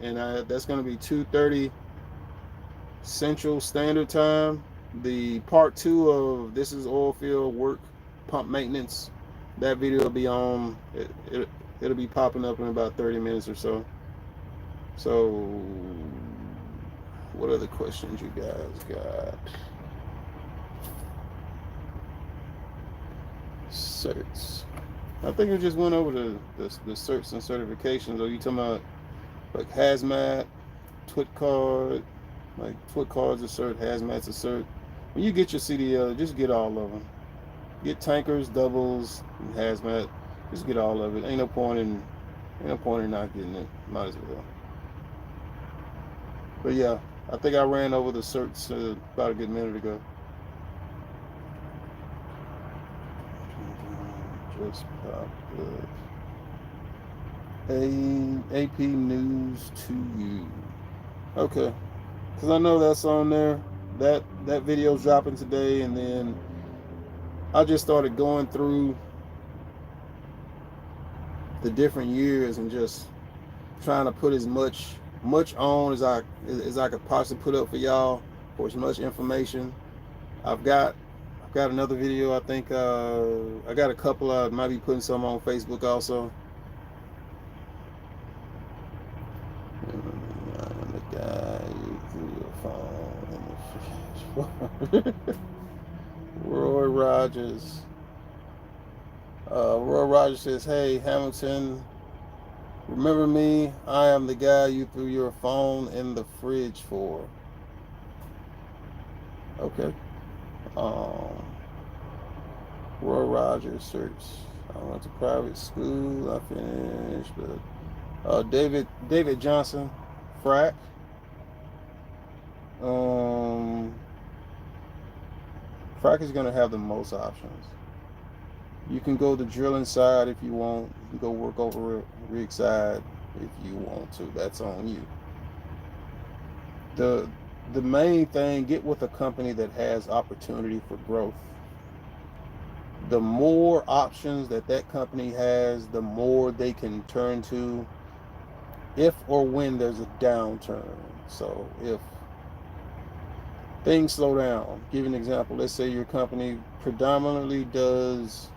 S1: and that's going to be 2:30 Central Standard Time. The part 2 of This is Oilfield Work Pump Maintenance, that video will be on. It'll be popping up in about 30 minutes or so. So, what other questions you guys got? Certs. I think we just went over the certs and certifications. Are you talking about like hazmat, twit card? Like twit cards a cert, hazmat's a cert. When you get your CDL, just get all of them. Get tankers, doubles, and hazmat. Just get all of it. Ain't no point in not getting it. Might as well. But yeah, I think I ran over the certs about a good minute ago. Just popped up. AP news to you. Okay, because I know that's on there. That video's dropping today, and then I just started going through the different years and just trying to put as much on as I could possibly put up for y'all, for as much information. I've got another video. I think I got a couple. I might be putting some on Facebook also. The guy through your phone. Roy Rogers. Roy Rogers says, "Hey Hamilton, Remember me? I am the guy you threw your phone in the fridge for. Okay. Um, Roy Rogers search. I went to private school. I finished, but David Johnson, frack. Um, frack is gonna have the most options. You can go the drilling side if you want. You can go work over rig side if you want to. That's on you. The the main thing, get with a company that has opportunity for growth. The more options that that company has, the more they can turn to if or when there's a downturn. So if things slow down, give you an example. Let's say your company predominantly does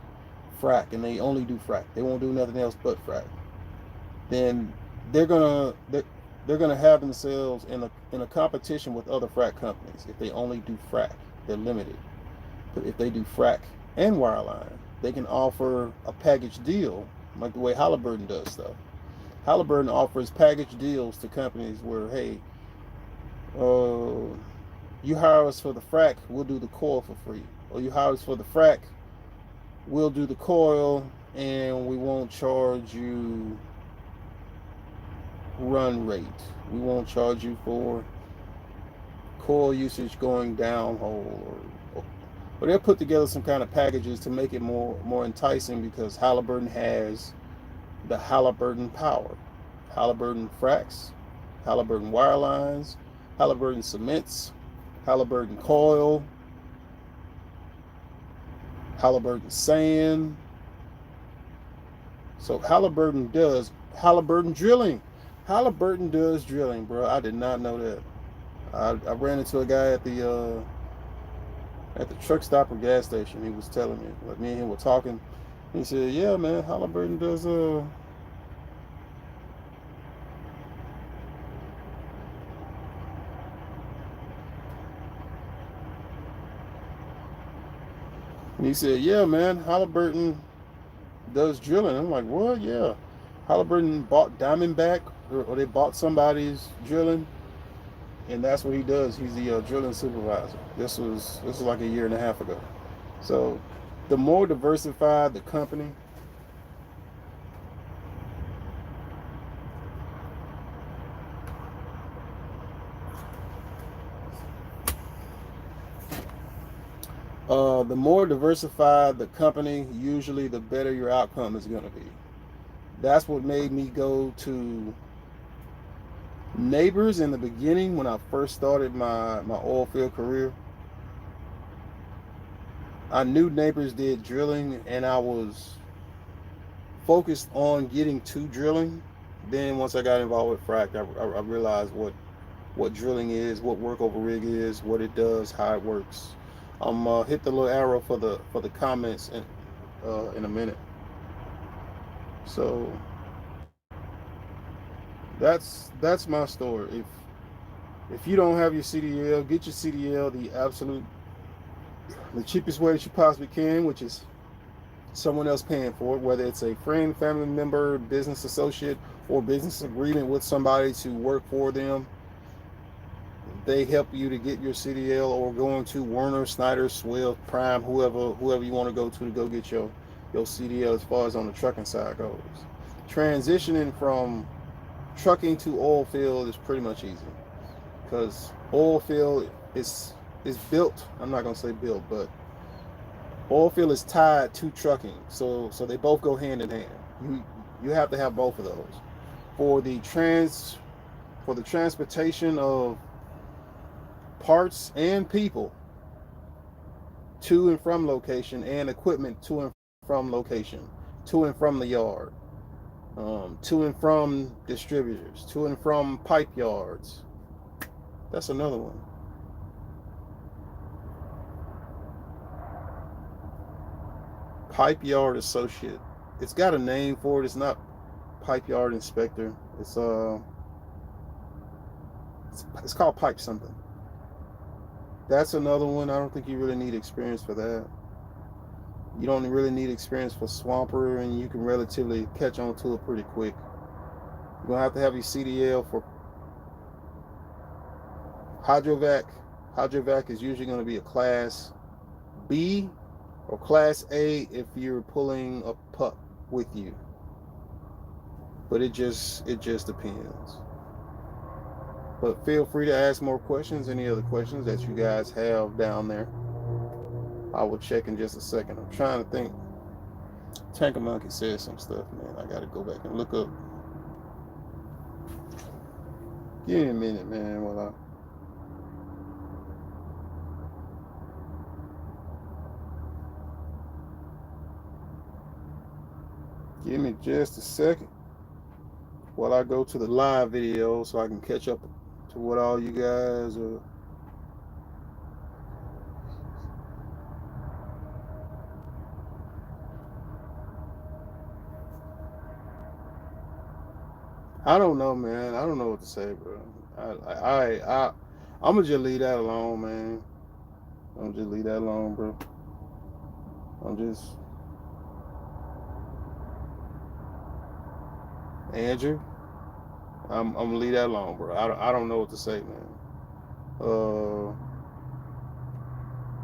S1: frac and they only do frac. They won't do nothing else but frac. Then they're gonna they're gonna have themselves in a competition with other frac companies. If they only do frac, they're limited. But if they do frac and wireline, they can offer a package deal, like the way Halliburton does stuff. Halliburton offers package deals to companies where, hey, uh, you hire us for the frac, we'll do the coil for free. Or you hire us for the frac, we'll do the coil, and we won't charge you run rate. We won't charge you for coil usage going downhole, or they'll put together some kind of packages to make it more enticing because Halliburton has the Halliburton power. Halliburton fracks, Halliburton wirelines, Halliburton cements, Halliburton coil, Halliburton sand. So Halliburton drilling. Halliburton does drilling, bro. I did not know that. I ran into a guy at the truck stop or gas station. He was telling me, like me and him were talking. He said, "Yeah, man, Halliburton does." And he said, "Yeah, man, Halliburton does drilling." I'm like, "What? Yeah." Halliburton bought Diamondback, or they bought somebody's drilling, and that's what he does. He's the drilling supervisor. This was like a year and a half ago. So, the more diversified the company, usually the better your outcome is going to be. That's what made me go to Neighbors in the beginning when I first started my oil field career. I knew Neighbors did drilling, and I was focused on getting to drilling. Then once I got involved with frac, I realized what drilling is, what workover rig is, what it does, how it works. Hit the little arrow for the comments in a minute. So that's my story. If you don't have your CDL, get your CDL the cheapest way that you possibly can, which is someone else paying for it, whether it's a friend, family member, business associate, or business agreement with somebody to work for them. They help you to get your CDL, or going to Werner, Snyder, Swift, Prime, whoever you want to go get your CDL as far as on the trucking side goes. Transitioning from trucking to oil field is pretty much easy because oil field is built. I'm not gonna say built, but oil field is tied to trucking, so they both go hand in hand. You have to have both of those for the transportation of parts and people to and from location, and equipment to and from location, to and from the yard, to and from distributors, to and from pipe yards. That's another one. Pipe yard associate. It's got a name for it. It's not pipe yard inspector. It's called pipe something. That's another one. I don't think you really need experience for that. You don't really need experience for swamper, and you can relatively catch on to it pretty quick. You're gonna have to have your CDL for hydrovac. Hydrovac is usually going to be a class B or class A if you're pulling a pup with you. But it just depends. But feel free to ask more questions, any other questions that you guys have down there. I will check in just a second. I'm trying to think. Tanker Monkey said some stuff, man. I gotta go back and look up. Give me a minute, man, while give me just a second while I go to the live video so I can catch up to what all you guys are. I don't know, man. I don't know what to say, bro. I'm gonna just leave that alone, man. I'm just leave that alone, bro. I'm just Andrew. I'm gonna leave that alone, bro. I don't know what to say, man.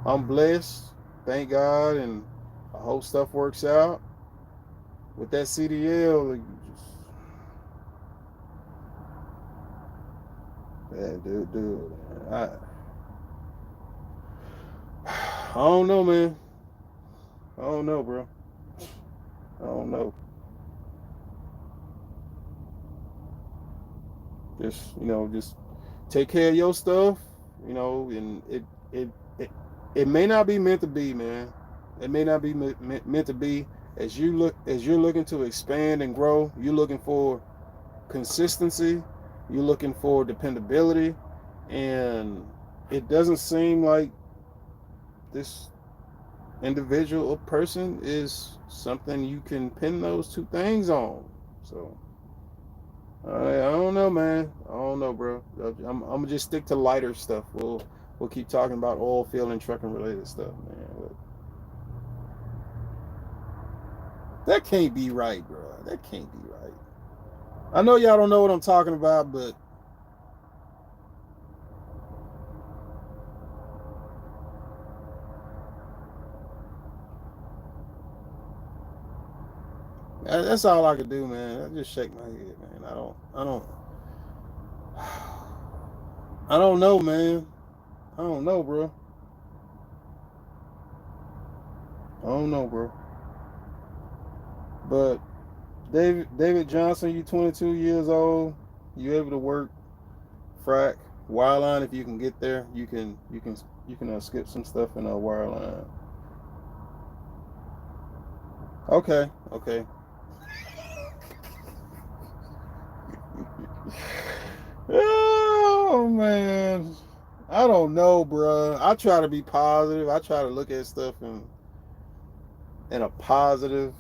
S1: I'm blessed, thank God, and I hope stuff works out with that CDL. Like, man, dude, I don't know, man. I don't know, bro. I don't know. Just take care of your stuff, and it it, it may not be meant to be, man. It may not be meant to be. As you're looking to expand and grow, you're looking for consistency, you're looking for dependability, and it doesn't seem like this individual or person is something you can pin those two things on. So I don't know, man. I don't know, bro. I'm gonna just stick to lighter stuff. We'll keep talking about oil field and trucking related stuff, man. But that can't be right, bro. That can't be right. I know y'all don't know what I'm talking about, but that's all I could do, man. I just shake my head, man. I don't know, man. I don't know, bro. I don't know, bro. But David Johnson, you 22 years old. You able to work frack wireline if you can get there. You can skip some stuff in a wireline. Okay, okay. Oh man, I don't know, bro. I try to be positive. I try to look at stuff in a positive,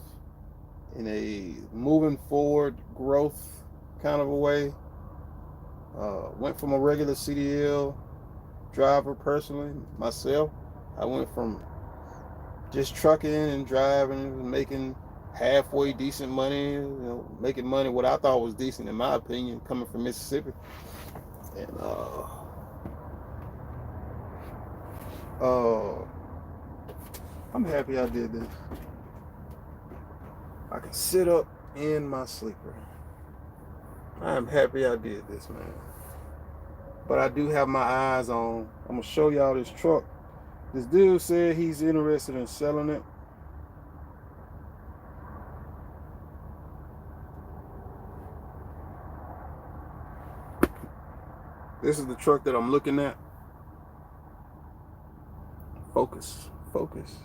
S1: in a moving forward growth kind of a way. Went from a regular CDL driver personally myself. I went from just trucking and driving and making halfway decent money, making money what I thought was decent in my opinion, coming from Mississippi. And uh, I'm happy I did this. I can sit up in my sleeper. I am happy I did this, man. But I do have my eyes on. I'm gonna show y'all this truck. This dude said he's interested in selling it. This is the truck that I'm looking at. Focus, focus,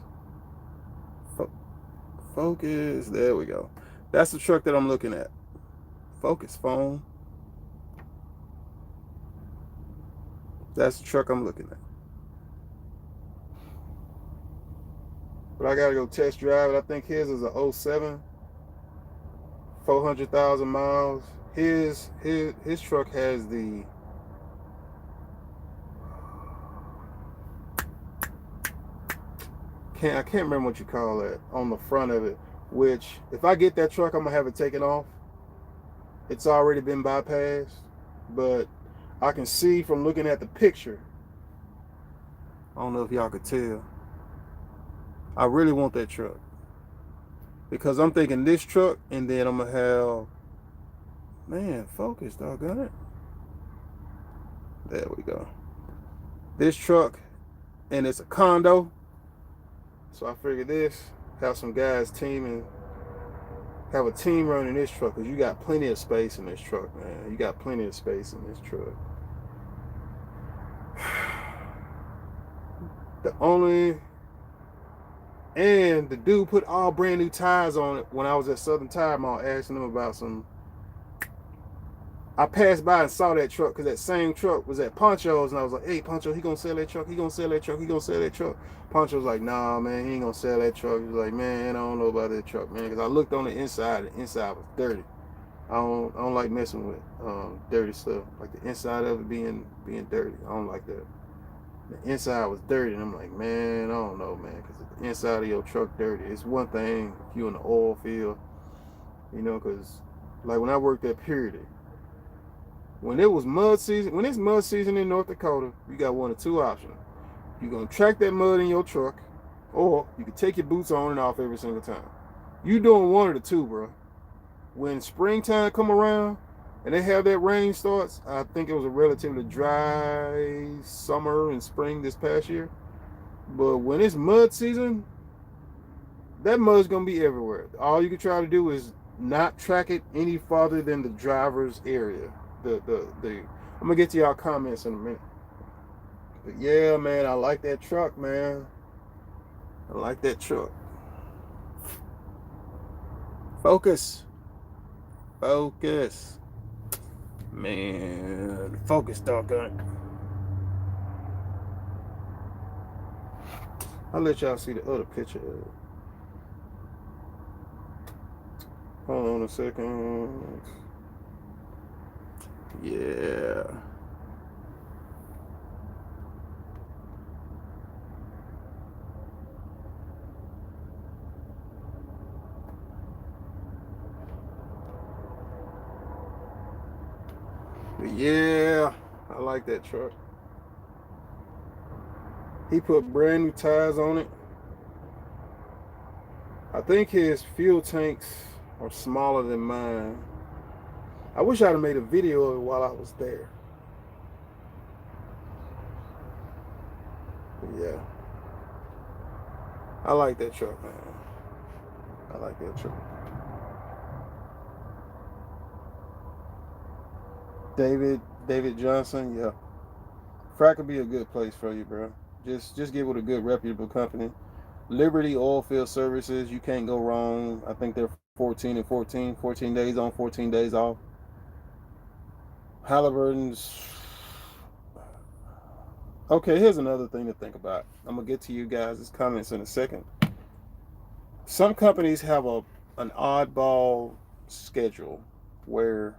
S1: focus. There we go. That's the truck that I'm looking at. Focus, phone. That's the truck I'm looking at. But I gotta go test drive it. I think his is a '07, 400,000 miles. His truck has the I can't remember what you call it on the front of it. Which if I get that truck, I'm gonna have it taken off. It's already been bypassed, but I can see from looking at the picture. I don't know if y'all could tell. I really want that truck because I'm thinking this truck, and then I'm gonna have, man, focus, doggone it. There we go. This truck, and it's a condo. So I figured this, have some guys teaming, have a team running this truck, because you got plenty of space in this truck, man. You got plenty of space in this truck. The only, and the dude put all brand new tires on it when I was at Southern Tire Mall asking them about some. I passed by and saw that truck because that same truck was at Poncho's, and I was like, hey, Poncho, he gonna sell that truck? He gonna sell that truck? He gonna sell that truck? Poncho's like, nah, man, he ain't gonna sell that truck. He was like, man, I don't know about that truck, man, because I looked on the inside was dirty. I don't like messing with dirty stuff, like the inside of it being dirty. I don't like that. The inside was dirty, and I'm like, man, I don't know, man, because the inside of your truck dirty. It's one thing if you in the oil field, because like when I worked at Purity, when it was mud season, when it's mud season in North Dakota, you got one of two options. You're gonna track that mud in your truck, or you can take your boots on and off every single time. You doing one of the two, bro. When springtime come around and they have that rain starts, I think it was a relatively dry summer and spring this past year. But when it's mud season, that mud's gonna be everywhere. All you can try to do is not track it any farther than the driver's area. The I'm gonna get to y'all comments in a minute. But yeah, man, I like that truck, man. I like that truck. Focus. Focus. Man, focus, doggone it. I'll let y'all see the other picture of it. Hold on a second. Yeah. But yeah, I like that truck. He put brand new tires on it. I think his fuel tanks are smaller than mine. I wish I'd have made a video of it while I was there. But yeah. I like that truck, man. I like that truck. David Johnson, yeah. Frack could be a good place for you, bro. Just get with a good reputable company. Liberty Oilfield Services, you can't go wrong. I think they're 14 and 14, 14 days on, 14 days off. Halliburton's. Okay, here's another thing to think about. I'm gonna get to you guys' comments in a second. Some companies have an oddball schedule where,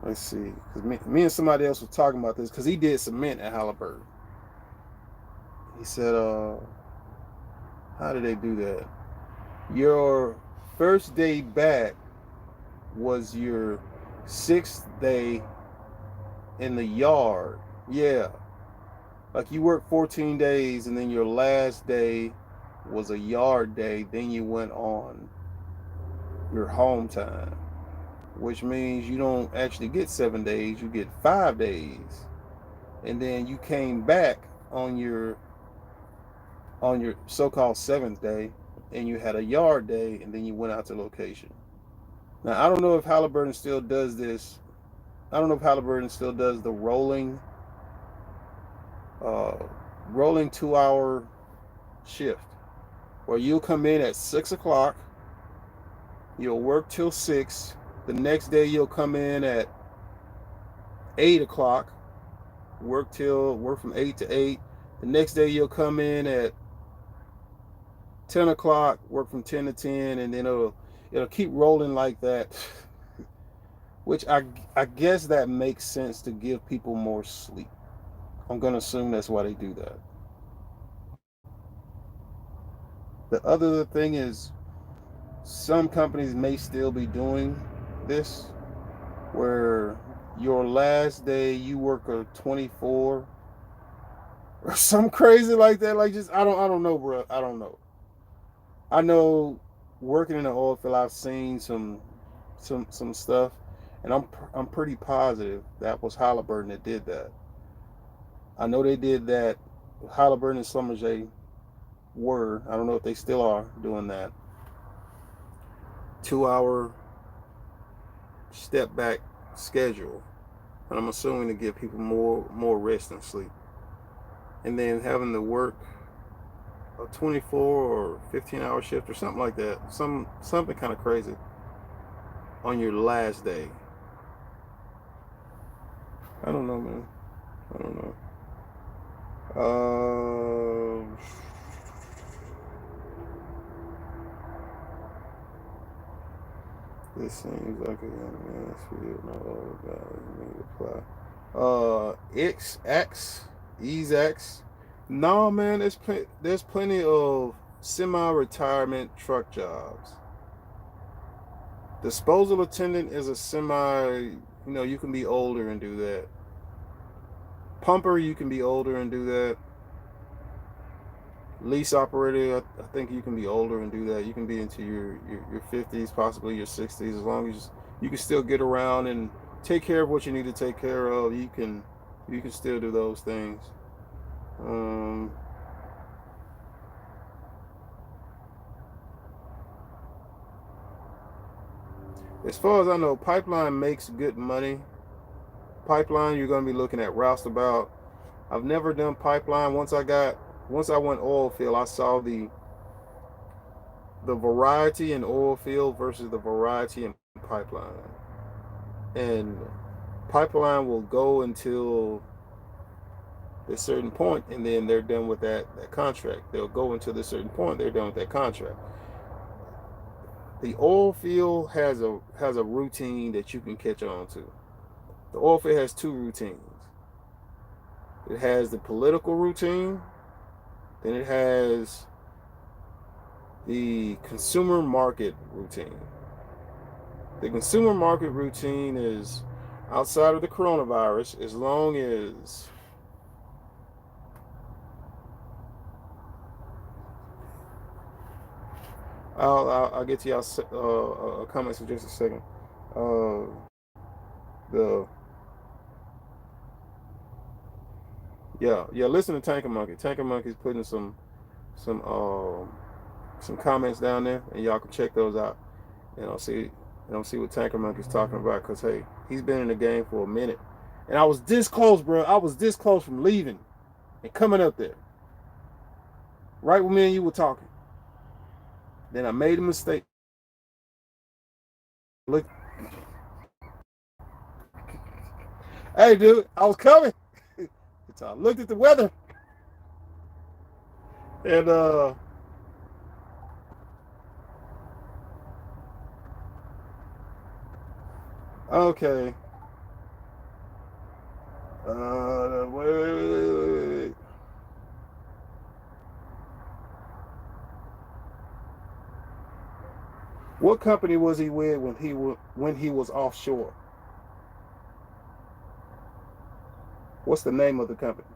S1: let's see, because me and somebody else was talking about this because he did cement at Halliburton. He said, how did they do that? Your first day back was your sixth day in the yard. Yeah. Like you worked 14 days and then your last day was a yard day. Then you went on your home time, which means you don't actually get 7 days, you get 5 days. And then you came back on your so-called seventh day and you had a yard day and then you went out to location. Now I don't know if Halliburton still does this. I don't know if Halliburton still does the uh, rolling 2 hour shift where you'll come in at 6 o'clock, you'll work till 6. The next day you'll come in at 8 o'clock, work from 8 to 8. The next day you'll come in at 10 o'clock, work from 10 to 10, and then it'll keep rolling like that. Which I guess that makes sense to give people more sleep. I'm gonna assume that's why they do that. The other thing is some companies may still be doing this, where your last day you work a 24 or something crazy like that. Like, just I don't know, bro. I don't know. I know working in the oil field, I've seen some stuff, and I'm pretty positive that was Halliburton that did that. I know they did that. Halliburton and Schlumberger were. I don't know if they still are doing that. 2 hour step back schedule, and I'm assuming to give people more rest and sleep, and then having to work a 24 or 15-hour shift or something like that. Something kind of crazy on your last day. I don't know, man. I don't know. This seems like a young man's field. Not all the values may apply. XX, EZX. No, man. There's plenty of semi-retirement truck jobs. Disposal attendant is a semi. You can be older and do that. Pumper, you can be older and do that. Lease operator, I think you can be older and do that. You can be into your 50s, possibly your 60s, as long as you can still get around and take care of what you need to take care of. You can still do those things. As far as I know, pipeline makes good money. Pipeline, you're going to be looking at roustabout. I've never done pipeline. Once I went oil field, I saw the variety in oil field versus the variety in pipeline. And pipeline will go until a certain point, and then they're done with that contract. They'll go until a certain point, they're done with that contract. The oil field has a routine that you can catch on to. The oil field has two routines. It has the political routine, then it has the consumer market routine. The consumer market routine is outside of the coronavirus, as long as I'll get to y'all comments in just a second. Uh, the yeah, listen to Tanker Monkey. Tanker Monkey's putting some comments down there, and y'all can check those out. See what Tanker Monkey's talking about, because hey, he's been in the game for a minute, and I was this close, bro. I was this close from leaving and coming up there, right when me and you were talking. Then I made a mistake. Look, hey, dude, I was coming. So I looked at the weather, and okay. Wait. What company was he with when he was offshore? What's the name of the company?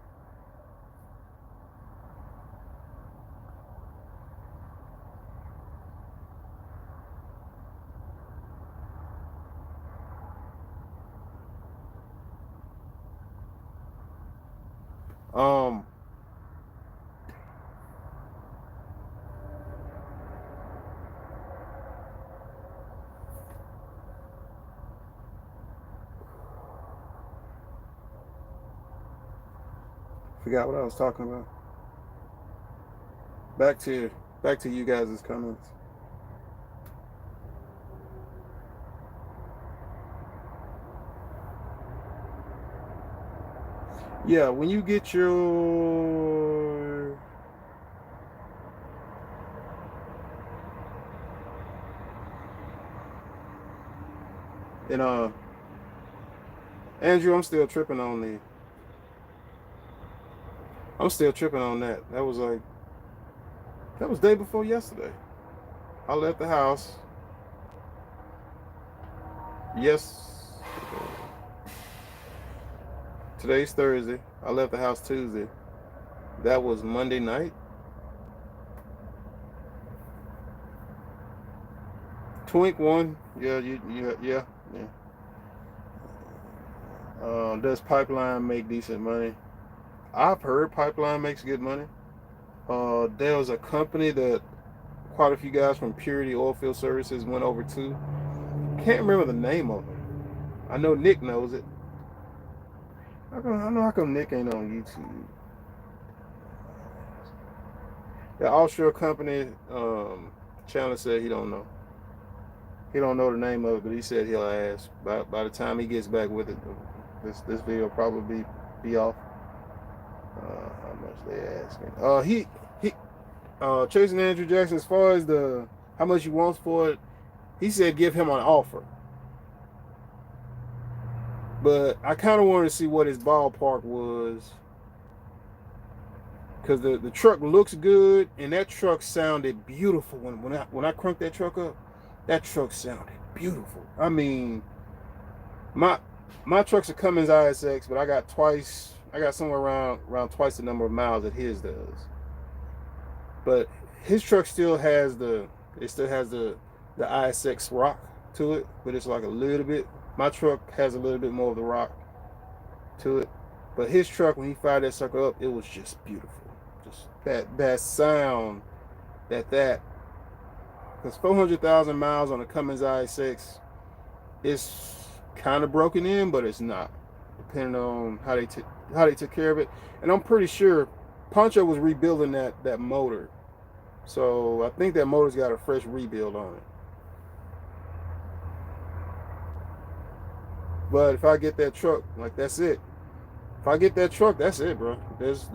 S1: Um, Forgot what I was talking about. Back to you guys' comments. Yeah, when you get your and Andrew, I'm still tripping on that. That was day before yesterday. I left the house. Yes. Today's Thursday. I left the house Tuesday. That was Monday night. Twink one. Yeah, yeah. Does Pipeline make decent money? I've heard Pipeline makes good money. There was a company that quite a few guys from Purity Oilfield Services went over to. Can't remember the name of them. I know Nick knows it. I know how come Nick ain't on YouTube. The offshore company, Chandler said he don't know. He don't know the name of it, but he said he'll ask. By the time he gets back with it, this video will probably be off. How much they asking? He chasing Andrew Jackson. As far as the how much he wants for it, he said give him an offer. But I kind of wanted to see what his ballpark was, because the truck looks good, and that truck sounded beautiful when I cranked that truck up. That truck sounded beautiful. I mean, my truck's a Cummins ISX, but I got somewhere around twice the number of miles that his does. But his truck still has the ISX rock to it, but it's like a little bit. My truck has a little bit more of the rock to it. But his truck, when he fired that sucker up, it was just beautiful. Just that sound, because 400,000 miles on a Cummins ISX is kind of broken in, but it's not, depending on how they took care of it. And I'm pretty sure Poncho was rebuilding that motor, so I think that motor's got a fresh rebuild on it. But if I get that truck, like, that's it. If I get that truck, that's it, bro. There's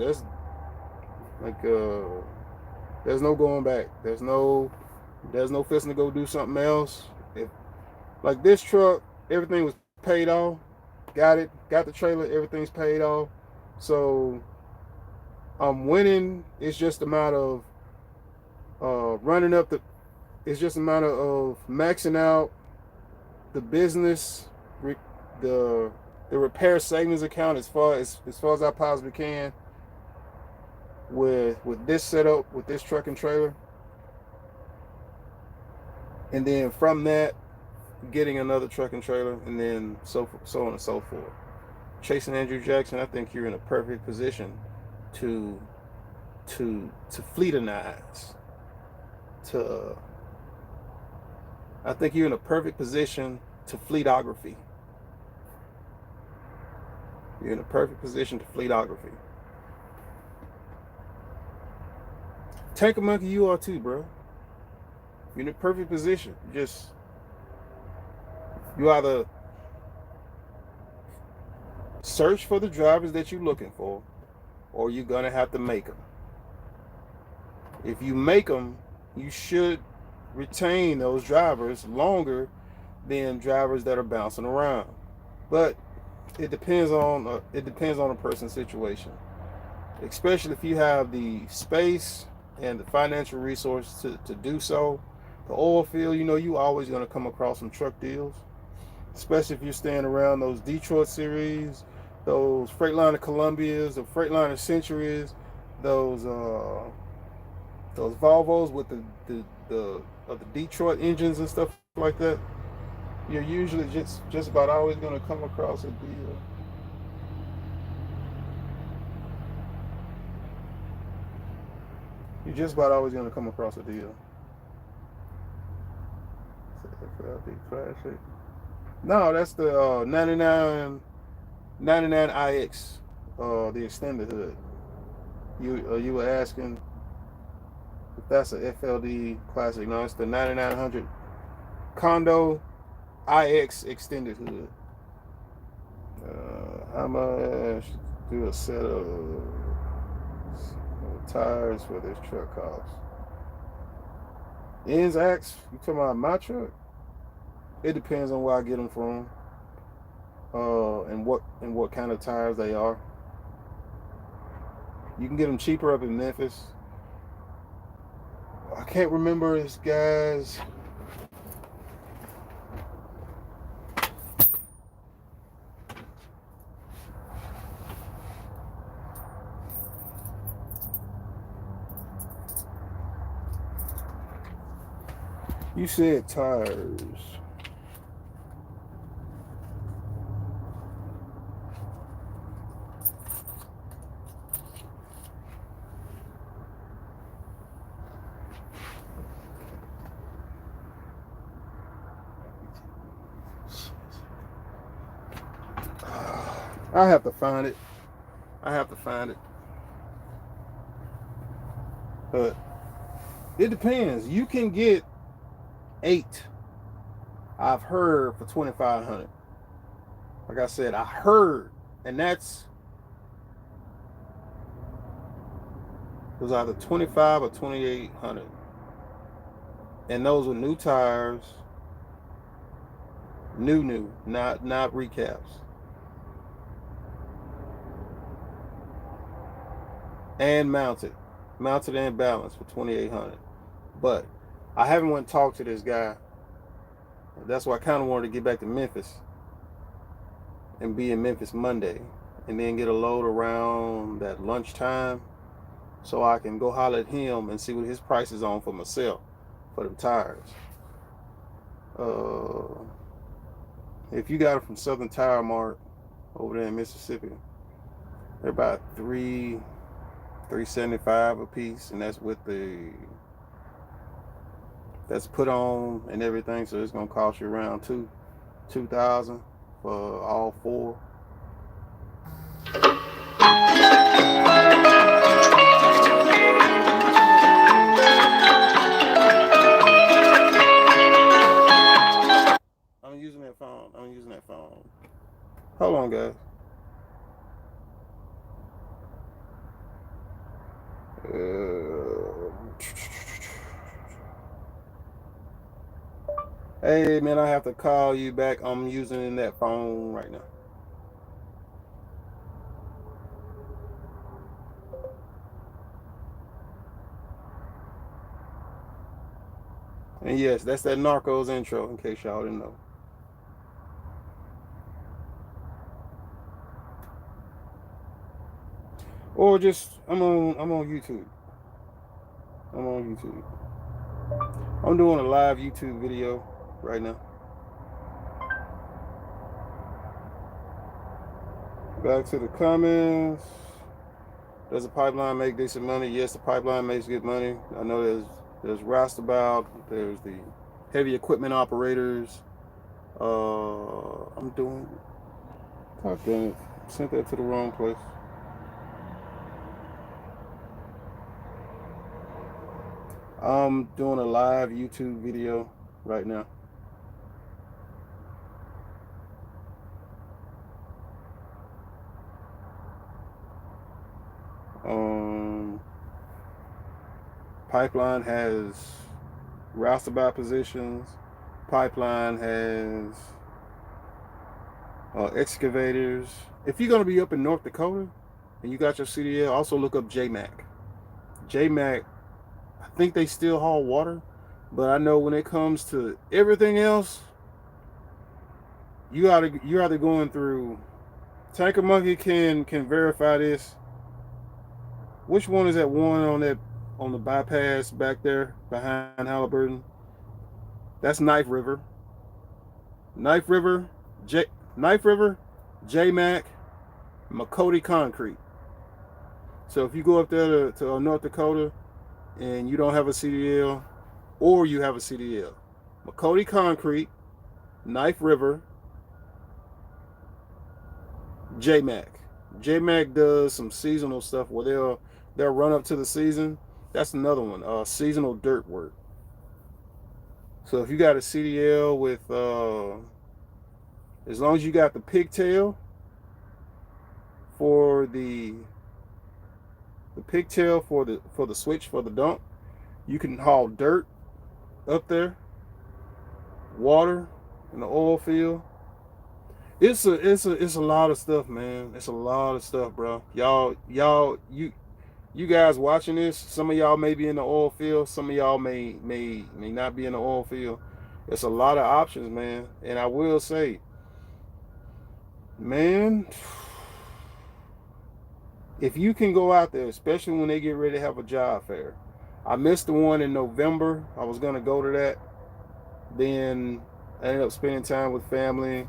S1: no going back. There's no fixing to go do something else. If, like, this truck, everything was paid off. Got the trailer, everything's paid off. So I'm winning. It's just a matter of it's just a matter of maxing out the business, the repair savings account as far as I possibly can with this setup, with this truck and trailer. And then from that, getting another truck and trailer, and then so on and so forth. Chasing Andrew Jackson, I think you're in a perfect position to fleetonize. I think you're in a perfect position to fleetography. You're in a perfect position to fleetography. Tanker Monkey, you are too, bro. You're in a perfect position. You either search for the drivers that you're looking for, or you're gonna have to make them. If you make them, you should retain those drivers longer than drivers that are bouncing around. But it depends on a person's situation, especially if you have the space and the financial resources to do so. The oil field, you always going to come across some truck deals, especially if you're staying around those Detroit series, those Freightliner Columbias, or Freightliner Centuries, those Volvos with the Detroit engines and stuff like that. You're usually just about always going to come across a deal. You're just about always going to come across a deal. FLD Classic. No, that's the 99 IX, the extended hood. You were asking if that's a FLD Classic. No, it's the 9900 Condo IX extended hood. How much do a set of tires for this truck cost? Ends Axe? You talking about my truck? It depends on where I get them from, and what kind of tires they are. You can get them cheaper up in Memphis. I can't remember this guy's. You said tires. I have to find it. But it depends. You can get 8. I've heard for 2,500. Like I said, I heard, and it was either 25 or 2,800. And those were new tires, new, not recaps, and mounted and balanced for 2,800. But I haven't went and talked to this guy. That's why I kind of wanted to get back to Memphis and be in Memphis Monday, and then get a load around that lunchtime, so I can go holler at him and see what his price is on for myself for the tires. If you got it from Southern Tire Mart over there in Mississippi, they're about $375 a piece, and that's put on and everything. So it's gonna cost you around $2,000 for all 4. I'm using that phone. Hold on, guys. Hey, man, I have to call you back. I'm using that phone right now. And yes, that's that Narcos intro, in case y'all didn't know. Or just I'm on YouTube. I'm doing a live YouTube video right now. Back to the comments. Does the pipeline make decent money? Yes, the pipeline makes good money. I know there's roustabout, there's the heavy equipment operators. I'm doing. God damn it! Sent that to the wrong place. I'm doing a live YouTube video right now. Pipeline has roustabout positions. Pipeline has excavators. If you're going to be up in North Dakota and you got your CDL, also look up JMac. JMac, I think they still haul water, but I know when it comes to everything else, you're either going through. Tanker Monkey can verify this. Which one is that one on the bypass back there behind Halliburton? That's Knife River. Knife River, JMac, McCody Concrete. So if you go up there to North Dakota and you don't have a CDL, or you have a CDL, McCody Concrete, Knife River, JMac. JMac does some seasonal stuff where they'll run up to the season. That's another one, seasonal dirt work. So if you got a CDL with, as long as you got the pigtail for the pigtail for the switch for the dump, you can haul dirt up there, water in the oil field. It's a lot of stuff, man. It's a lot of stuff, bro. You guys watching this, some of y'all may be in the oil field, some of y'all may not be in the oil field. It's a lot of options, man. And I will say, man, if you can go out there, especially when they get ready to have a job fair. I missed the one in November. I was gonna go to that. Then I ended up spending time with family.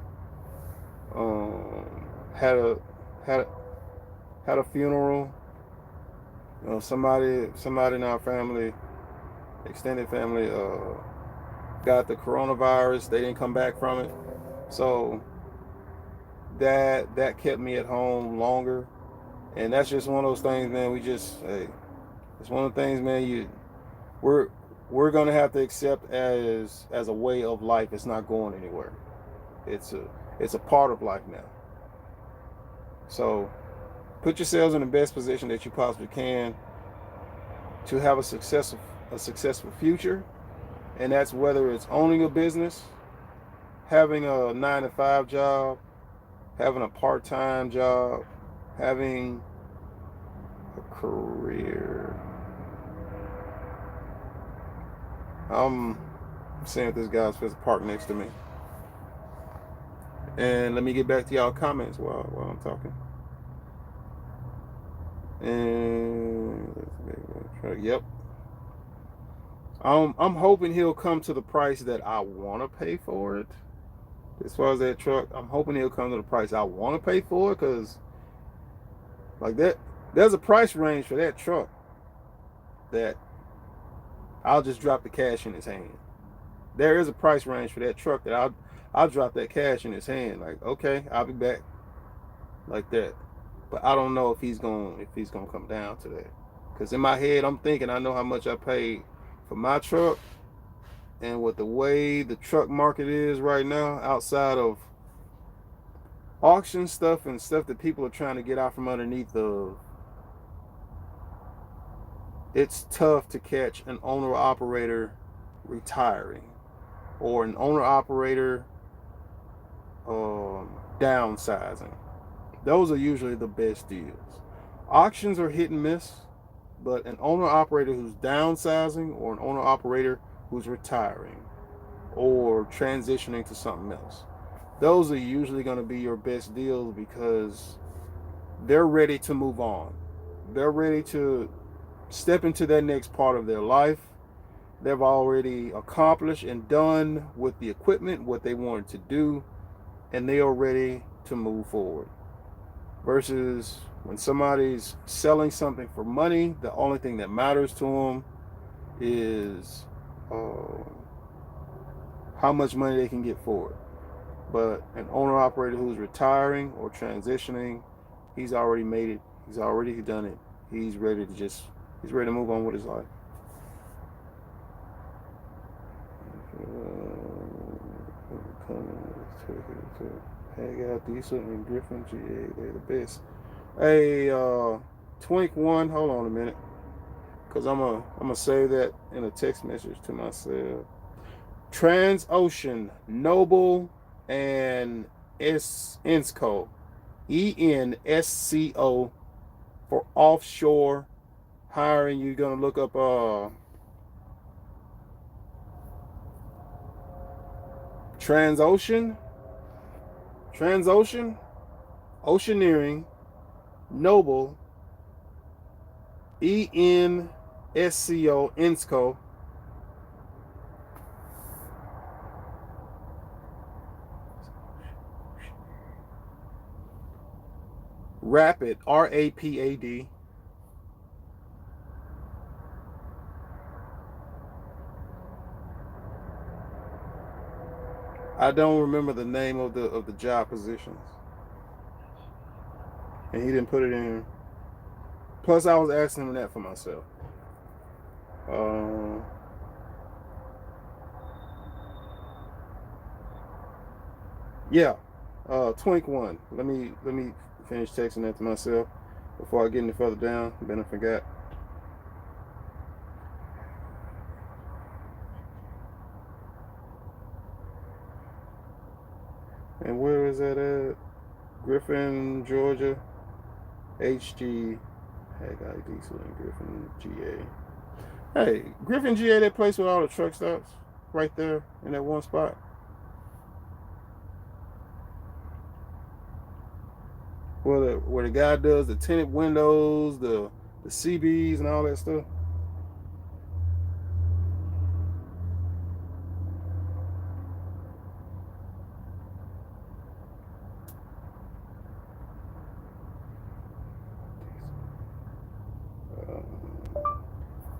S1: Um, had a had a, had a funeral. Somebody in our family, extended family, got the coronavirus. They didn't come back from it, so that kept me at home longer. And that's just one of those things, man. Hey, it's one of the things, man. We're we're gonna have to accept as a way of life. It's not going anywhere. It's a part of life now. So put yourselves in the best position that you possibly can to have a successful future, and that's whether it's owning a business, having a 9 to 5 job, having a part-time job, having a career. I'm seeing if this guy's supposed to park next to me. And let me get back to y'all comments while I'm talking. And yep. I'm hoping he'll come to the price that I want to pay for it. As far as that truck, I'm hoping he'll come to the price I want to pay for it, because like that, there's a price range for that truck that I'll just drop the cash in his hand. There is a price range for that truck that I'll drop that cash in his hand. Like, okay, I'll be back, like that. But I don't know if he's gonna come down to that. Because in my head, I'm thinking I know how much I paid for my truck, and with the way the truck market is right now, outside of auction stuff and stuff that people are trying to get out from underneath of, it's tough to catch an owner operator retiring, or an owner operator downsizing. Those are usually the best deals. Auctions are hit and miss, but an owner operator who's downsizing, or an owner operator who's retiring or transitioning to something else, those are usually going to be your best deals, because they're ready to move on. They're ready to step into that next part of their life. They've already accomplished and done with the equipment what they wanted to do, and they are ready to move forward. Versus when somebody's selling something for money, the only thing that matters to them is how much money they can get for it. But an owner operator who's retiring or transitioning, he's already made it. He's already done it. He's ready to move on with his life. Hang out Diesel and Griffin GA, they're the best. Hey, Twink One, hold on a minute, cause I'm gonna save that in a text message to myself. Transocean, Noble, and Ensco, ENSCO, for offshore hiring. You're gonna look up Transocean, Oceaneering, Noble, ENSCO, Ensco. Rapid, RAPAD. I don't remember the name of the job positions, and he didn't put it in. Plus, I was asking him that for myself. Yeah, Twink One. Let me finish texting that to myself before I get any further down. Then I forgot. And where is that at? Griffin, Georgia. HG. Haggai Diesel and Griffin GA. Hey, Griffin GA, that place with all the truck stops, right there in that one spot. Where the guy does the tinted windows, the CBs and all that stuff.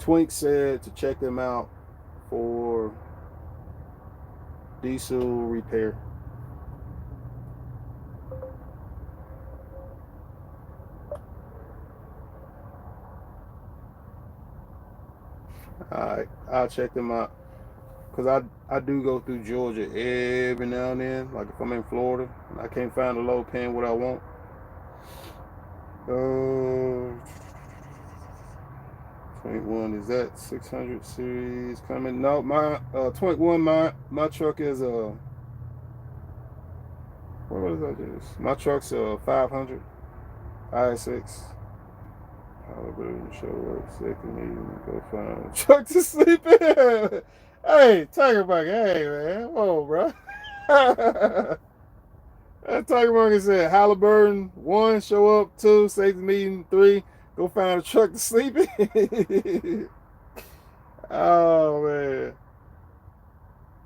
S1: Twink said to check them out for diesel repair. I'll check them out. Cause I do go through Georgia every now and then. Like if I'm in Florida and I can't find a load paying what I want. 21 is that 600 series coming? No, my 21 my truck is what was that? My truck's 500 ISX. Halliburton show up second meeting. Go find a truck to sleep in. Hey, Tiger Bucket. Hey man, whoa, bro. That Tiger Bucket said Halliburton 1 show up, 2 safety meeting, 3 go find a truck to sleep in. Oh man.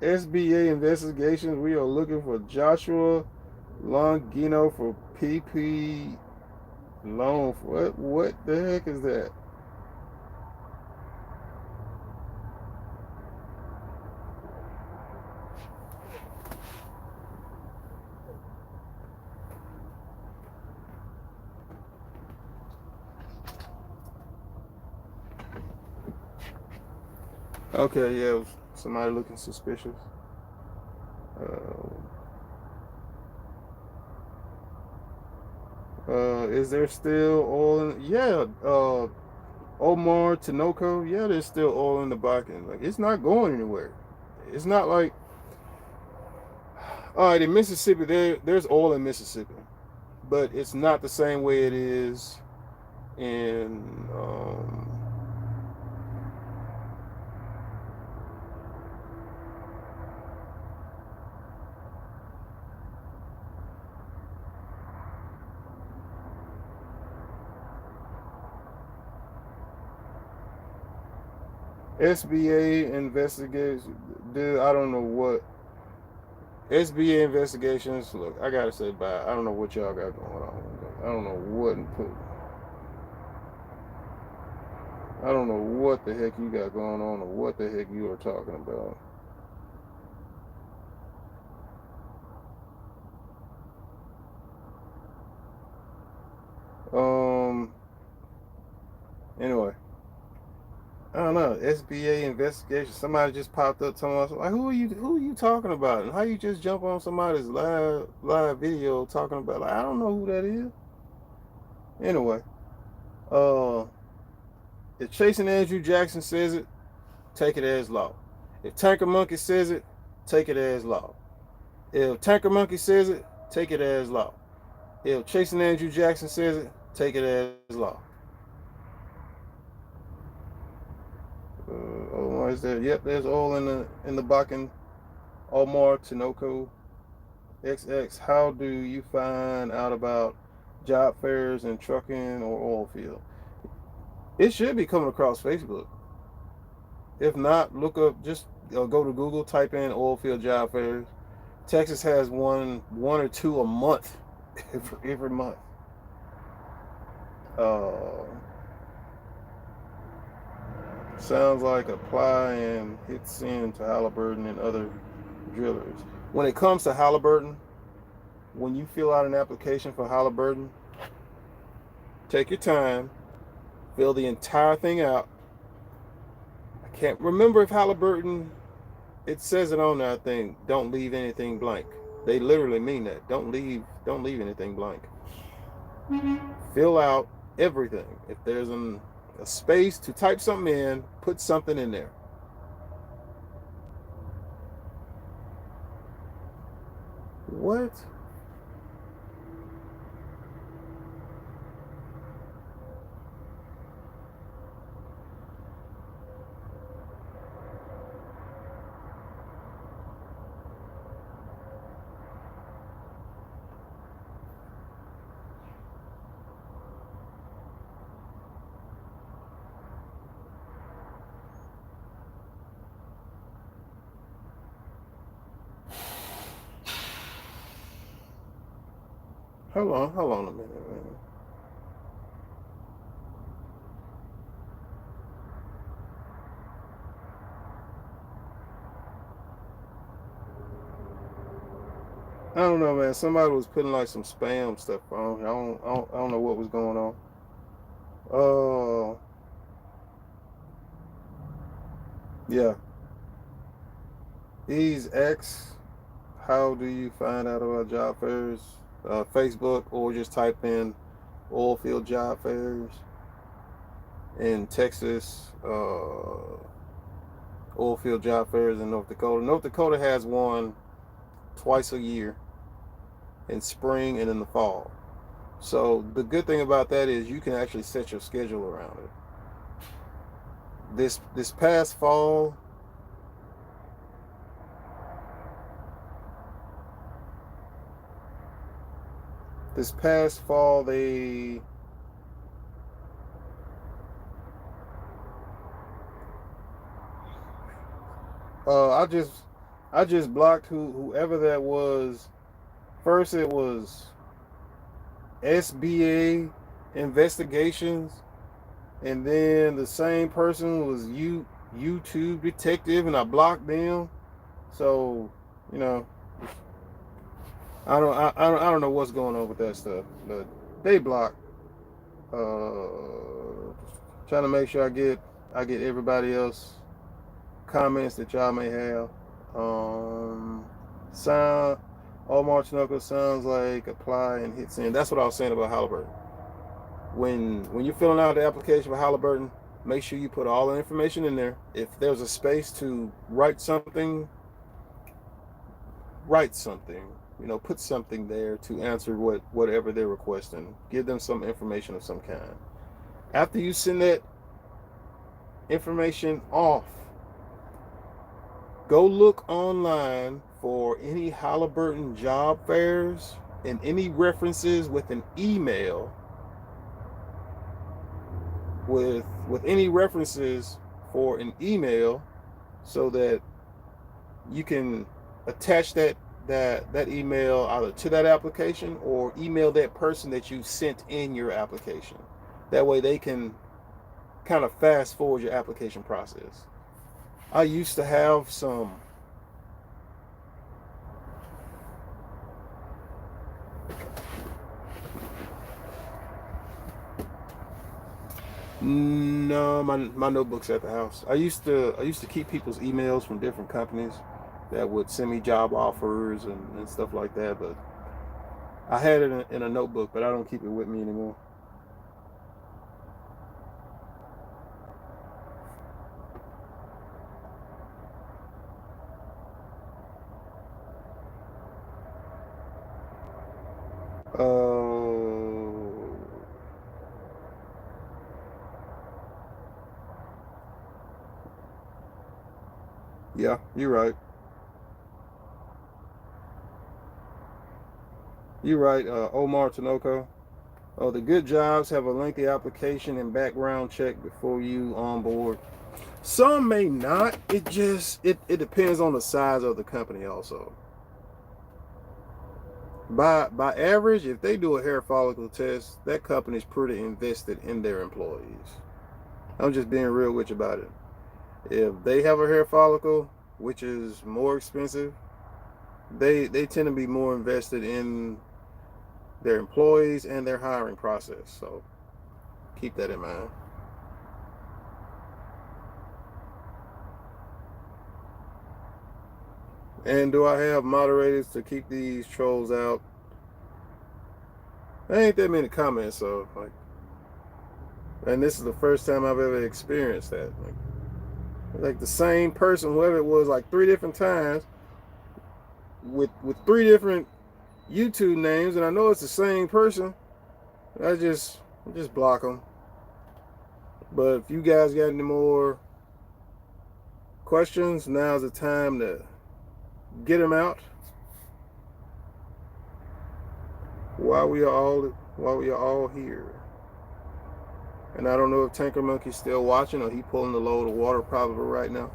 S1: SBA investigations. We are looking for Joshua Longino for PP loan. What the heck is that? Okay, yeah, it was somebody looking suspicious. Is there still oil in? Yeah, Omar Tinoco. Yeah, there's still oil in the Bakken. Like it's not going anywhere. It's not like all right in Mississippi. There's oil in Mississippi, but it's not the same way it is in SBA investigation. Dude, I don't know what SBA investigations. Look, I gotta say bye. I don't know what y'all got going on. I don't know what I don't know what the heck you got going on or what the heck you are talking about. Anyway, I don't know. SBA investigation. Somebody just popped up telling us like, who are you talking about? And how you just jump on somebody's live video talking about like I don't know who that is. Anyway, uh, if Chasing Andrew Jackson says it, take it as law. If Tanker Monkey says it, take it as law. If Tanker Monkey says it, take it as law. If Chasing Andrew Jackson says it, take it as law. Oh, is there? Yep, there's oil in the Bakken. Omar Tinoco XX. How do you find out about job fairs in trucking or oil field? It should be coming across Facebook. If not, look up. Just go to Google, type in oil field job fairs. Texas has one or two a month, every month. Sounds like apply and hit send to Halliburton and other drillers. When it comes to Halliburton, when you fill out an application for Halliburton, take your time, fill the entire thing out. I can't remember if Halliburton, it says it on there, I think, don't leave anything blank. They literally mean that. Don't leave anything blank. Fill out everything. If there's a space to type something in, put something in there. What? Hold on a minute, man. I don't know, man. Somebody was putting like some spam stuff on. I don't know what was going on. Yeah. He's X. How do you find out about job fairs? Facebook, or just type in Oilfield job fairs in Texas. Oilfield job fairs in North Dakota. North Dakota has one twice a year, in spring and in the fall. So the good thing about that is you can actually set your schedule around it. This past fall, they I just blocked whoever that was. First it was SBA investigations, and then the same person was YouTube detective, and I blocked them. So, you know, I don't know what's going on with that stuff, but they blocked. Trying to make sure I get everybody else comments that y'all may have. Sound Omar Chinoco sounds like apply and hit send. That's what I was saying about Halliburton. When you're filling out the application for Halliburton, make sure you put all the information in there. If there's a space to write something. You know, put something there to answer whatever they're requesting. Give them some information of some kind. After you send that information off, go look online for any Halliburton job fairs and any references with an email with any references for an email, so that you can attach that email either to that application or email that person that you sent in your application. That way they can kind of fast forward your application process. I used to have some no, my notebook's at the house. I used to keep people's emails from different companies that would send me job offers and stuff like that, but I had it in a notebook, but I don't keep it with me anymore. Uh, yeah, you're right. You're right, Omar Tanoco. The good jobs have a lengthy application and background check before you on board. Some may not. It depends on the size of the company also. By average, if they do a hair follicle test, that company's pretty invested in their employees. I'm just being real with you about it. If they have a hair follicle, which is more expensive, they tend to be more invested in their employees and their hiring process. So keep that in mind. And do I have moderators to keep these trolls out? There ain't that many comments, so like, and this is the first time I've ever experienced that. Like the same person, whoever it was, like 3 different times with 3 different YouTube names, and I know it's the same person. I just block them. But if you guys got any more questions, now's the time to get them out while we are all here. And I don't know if Tanker Monkey's still watching or he pulling the load of water probably right now.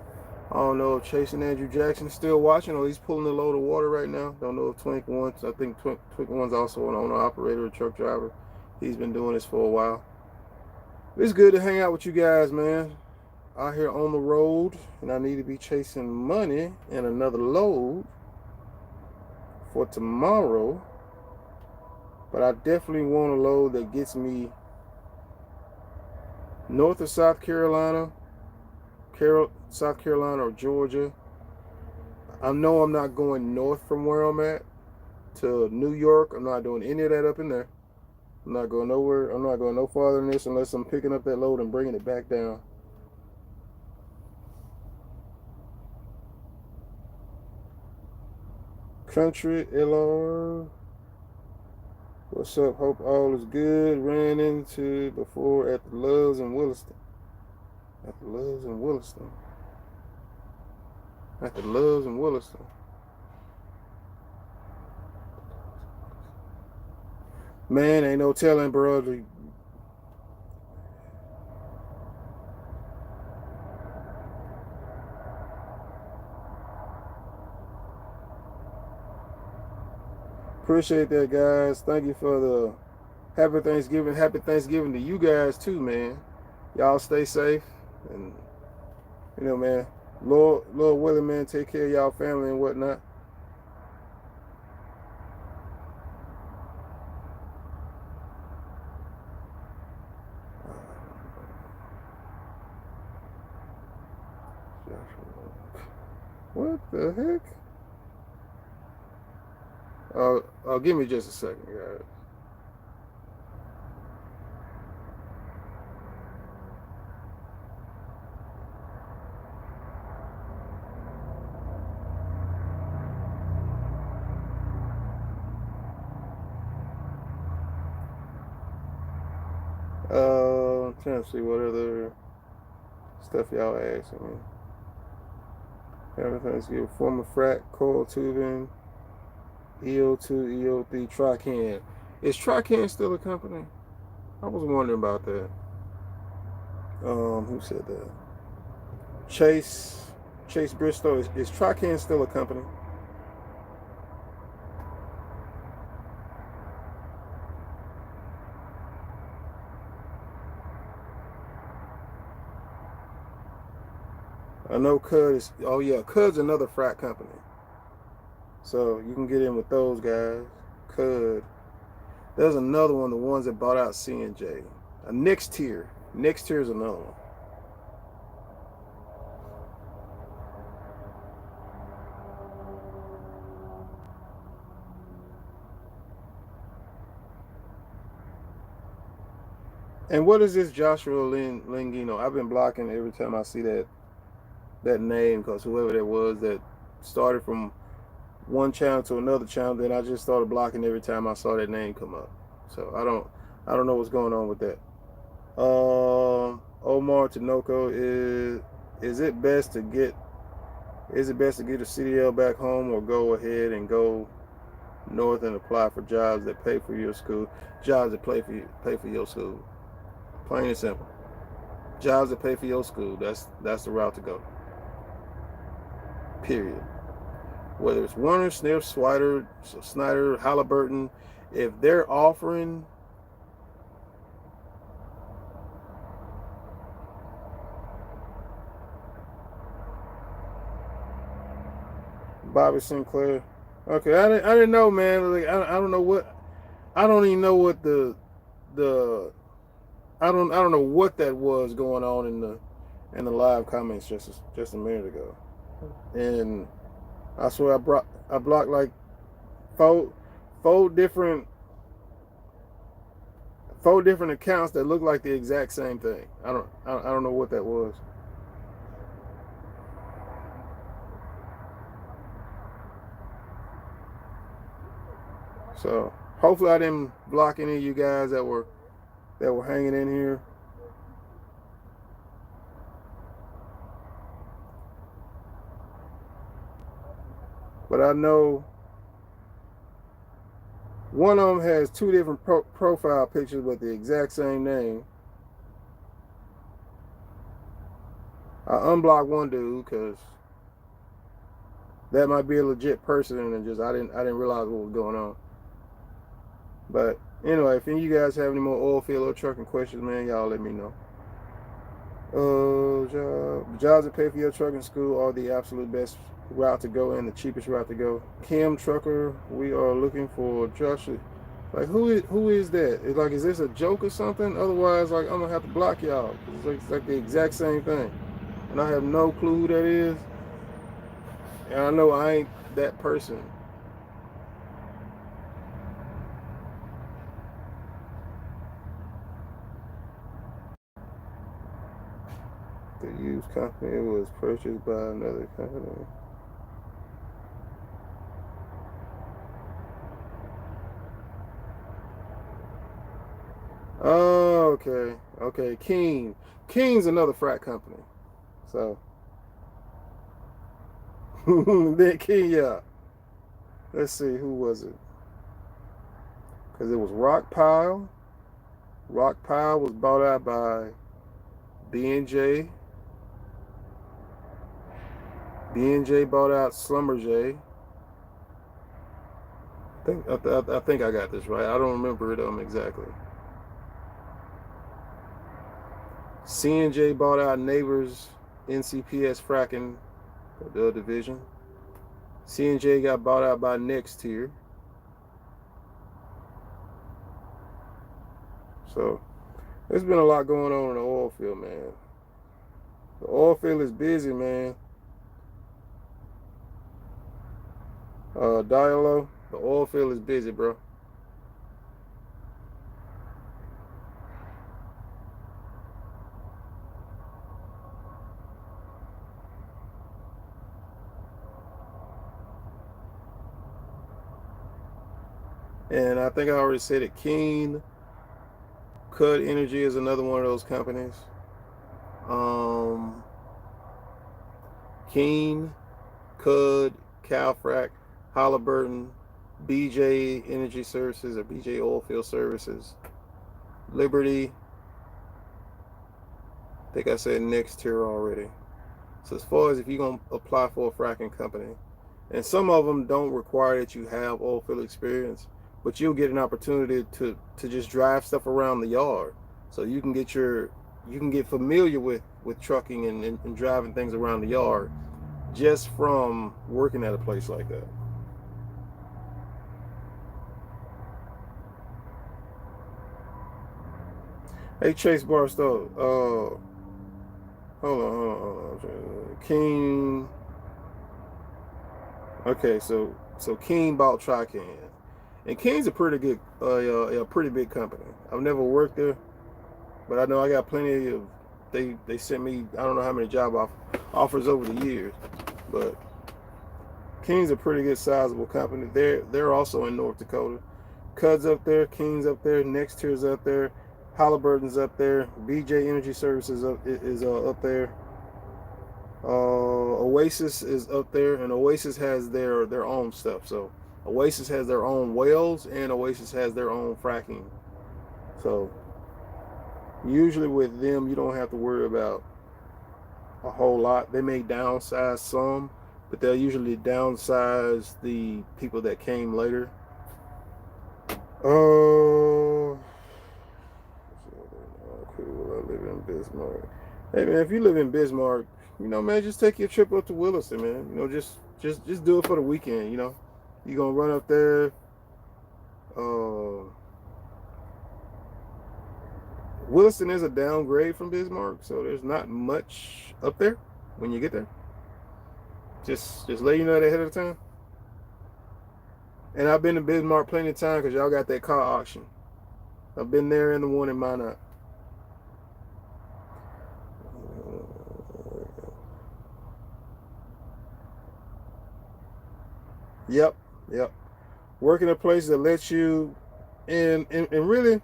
S1: I don't know if Chasing Andrew Jackson's still watching or he's pulling the load of water right now. Don't know if Twink wants. I think Twink One's also an owner operator, a truck driver. He's been doing this for a while. It's good to hang out with you guys, man. Out here on the road, and I need to be chasing money and another load for tomorrow, but I definitely want a load that gets me north of South Carolina, South Carolina or Georgia. I know I'm not going north from where I'm at to New York. I'm not doing any of that up in there. I'm not going nowhere. I'm not going no farther than this unless I'm picking up that load and bringing it back down. Country LR. What's up? Hope all is good. Ran into before at the Loves in Williston. At the Loves in Williston. At the Loves in Williston. Man, ain't no telling, bro. Appreciate that, guys. Thank you for the happy Thanksgiving. Happy Thanksgiving to you guys too, man. Y'all stay safe, and you know, man, Lord willing, man, take care of y'all family and whatnot. What the heck? Give me just a second, guys. I'm trying to see what other stuff y'all asking me. Everything's good. Former frac, coil tubing, EO2, EO3, Trican. Is Trican still a company? I was wondering about that. Who said that? Chase Bristow. Is Trican still a company? I know Cud is. Oh yeah, Cud's another frac company. So you can get in with those guys. Cud. There's another one, the ones that bought out C&J. A Next Tier. Next Tier is another one. And what is this Joshua Lingino? I've been blocking every time I see that name, because whoever that was that started from one channel to another channel, then I just started blocking every time I saw that name come up. So I don't know what's going on with that. Omar Tinoco, is it best to get a CDL back home, or go ahead and go north and apply for jobs that pay for your school, jobs that pay for your school? Plain and simple. Jobs that pay for your school. That's the route to go. Period. Whether it's Warner, Sniff, Snyder, Halliburton, if they're offering Bobby Sinclair. Okay, I didn't know, man. Like, I don't know what. I don't even know what the I don't know what that was going on in the live comments just a minute ago. And I swear I blocked like four different accounts that look like the exact same thing. I don't know what that was. So hopefully I didn't block any of you guys that were hanging in here. But I know one of them has two different profile pictures with the exact same name. I unblocked one dude because that might be a legit person, and just I didn't realize what was going on. But anyway, if any of you guys have any more oil field or trucking questions, man, y'all let me know. Jobs that pay for your trucking school are the absolute best route to go and the cheapest route to go. Kim Trucker, we are looking for Joshua. Like who is that? It's like, is this a joke or something? Otherwise, like, I'm gonna have to block y'all. It's like the exact same thing, and I have no clue who that is, and I know I ain't that person. The used company was purchased by another company. Oh, okay. Okay. King's another frat company. So then King, yeah. Let's see, who was it? Because it was Rock Pile. Rock Pile was bought out by B&J. B&J bought out Slumber I think I got this right. I don't remember it exactly. C&J bought out Neighbors NCPS Fracking, the division. C&J got bought out by Next Tier. So there's been a lot going on in the oil field, man. The oil field is busy, man. Dialo, the oil field is busy, bro. And I think I already said it. Keen Cud Energy is another one of those companies. Um, Keen, Cud, Calfrac, Halliburton, BJ Energy Services or BJ Oilfield Services, Liberty. I think I said Next Tier already. So as far as if you're gonna apply for a fracking company, and some of them don't require that you have oil field experience, but you'll get an opportunity to just drive stuff around the yard, so you can get familiar with trucking and driving things around the yard just from working at a place like that. Hey Chase Barstow, hold on. King. Okay, so King bought Trican, and King's a pretty good, a pretty big company. I've never worked there, but I know I got plenty of. They sent me, I don't know how many offers over the years, but King's a pretty good sizable company. They're also in North Dakota. Cud's up there, King's up there, Next Tier's up there, Halliburton's up there, BJ Energy Services is up there. Oasis is up there, and Oasis has their own stuff. So Oasis has their own wells, and Oasis has their own fracking. So usually with them, you don't have to worry about a whole lot. They may downsize some, but they'll usually downsize the people that came later. Oh, cool. I live in Bismarck. Hey man, if you live in Bismarck, man, just take your trip up to Williston, man. Just do it for the weekend. You gonna run up there. Uh, Williston is a downgrade from Bismarck, so there's not much up there when you get there. Just let you know that ahead of time. And I've been to Bismarck plenty of times because y'all got that car auction. I've been there and the one in Minot. Yep, yep. Working a place that lets you, and really,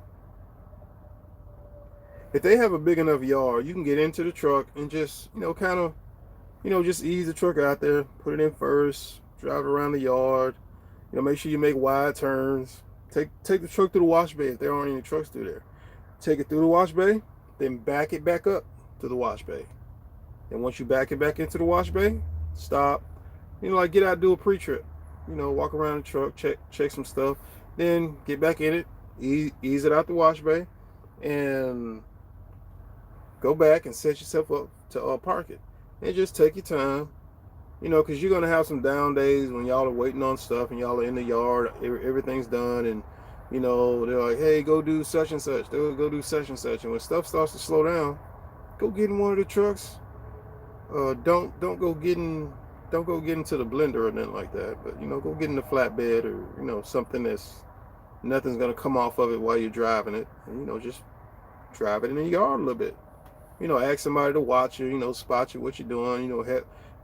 S1: if they have a big enough yard, you can get into the truck and just, kind of, just ease the truck out there, put it in first, drive it around the yard, make sure you make wide turns. Take the truck through the wash bay if there aren't any trucks through there. Take it through the wash bay, then back it back up to the wash bay. And once you back it back into the wash bay, stop. Like get out, do a pre-trip. Walk around the truck, check some stuff, then get back in it, ease it out the wash bay, and go back and set yourself up to park it. And just take your time, because you're going to have some down days when y'all are waiting on stuff and y'all are in the yard, everything's done, and, they're like, hey, go do such and such. They'll go do such and such. And when stuff starts to slow down, go get in one of the trucks. Don't go get into the blender or nothing like that. But, go get in the flatbed or, something that's nothing's going to come off of it while you're driving it. And, just drive it in the yard a little bit. Ask somebody to watch you, spot you what you're doing,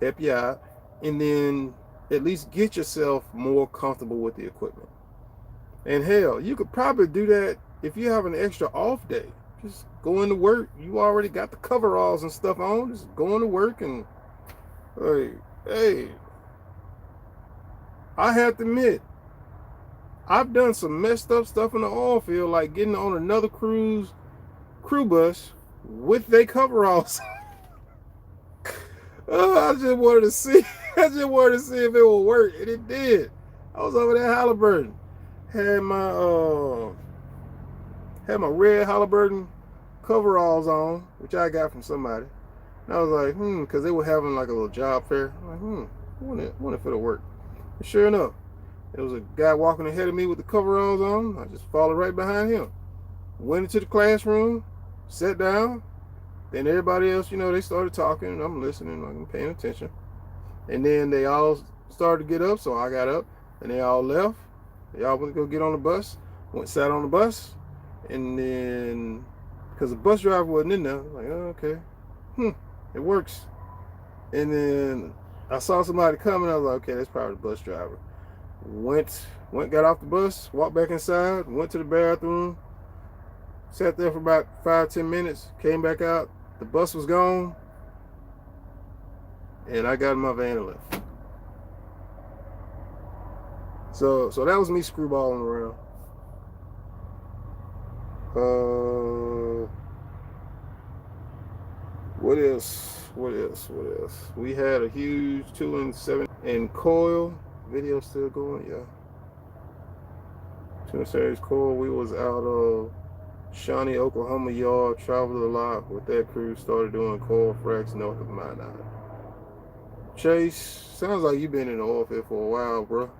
S1: help you out. And then at least get yourself more comfortable with the equipment. And hell, you could probably do that if you have an extra off day. Just go into work. You already got the coveralls and stuff on. Just go into work and, hey, I have to admit, I've done some messed up stuff in the oil field, like getting on another crew bus with their coveralls. I just wanted to see. I just wanted to see if it would work, and it did. I was over there Halliburton, had my red Halliburton coveralls on, which I got from somebody. And I was like, because they were having like a little job fair. I'm like, I wonder if it'll work. And sure enough, there was a guy walking ahead of me with the coveralls on. I just followed right behind him. Went into the classroom, sat down. Then everybody else, they started talking, and I'm listening, I'm paying attention. And then they all started to get up, so I got up, and they all left. They all went to go get on the bus, sat on the bus, and then, because the bus driver wasn't in there, I'm like, oh, okay, it works. And then I saw somebody coming, I was like, okay, that's probably the bus driver. Went, got off the bus, walked back inside, went to the bathroom, sat there for about 5-10 minutes, came back out. The bus was gone, and I got in my van and left. So that was me screwballing around. What else? We had a huge 2 and 7 and coil. Video still going, yeah. 2 and 7 coil. We was out of Shawnee, Oklahoma yard, traveled a lot with that crew, started doing coil fracks north of Minot. Chase, sounds like you've been in the oil field for a while, bro.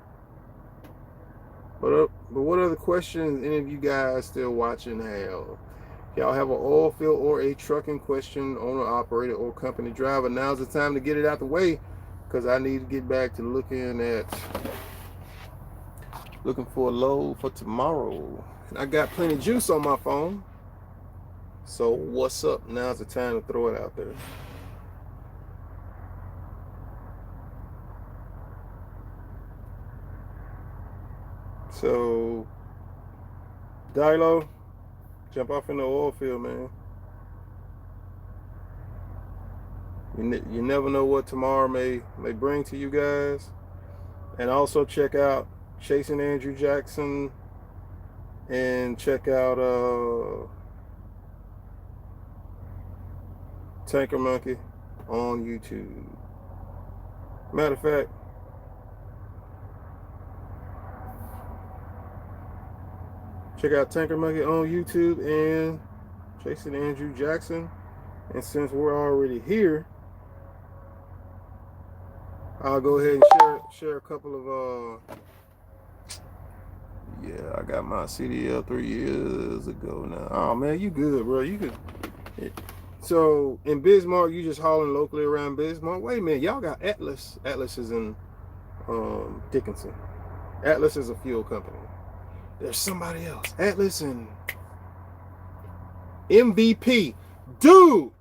S1: But what other questions any of you guys still watching have? If y'all have an oil field or a trucking question, owner, operator, or company driver, now's the time to get it out the way, because I need to get back to looking for a load for tomorrow. And I got plenty of juice on my phone. So what's up? Now's the time to throw it out there. So, Dilo, jump off in the oil field, man. You never know what tomorrow may bring to you guys. And also check out Chasing Andrew Jackson, and check out Tanker Monkey on YouTube. Matter of fact, check out Tanker Monkey on YouTube and Chasing Andrew Jackson. And since we're already here, I'll go ahead and share a couple of yeah, I got my CDL 3 years ago now. Oh man, you good, bro. You could. So in Bismarck, you just hauling locally around Bismarck. Wait a minute, y'all got Atlas. Atlas is in Dickinson. Atlas is a fuel company. There's somebody else. Atlas and MVP. Dude!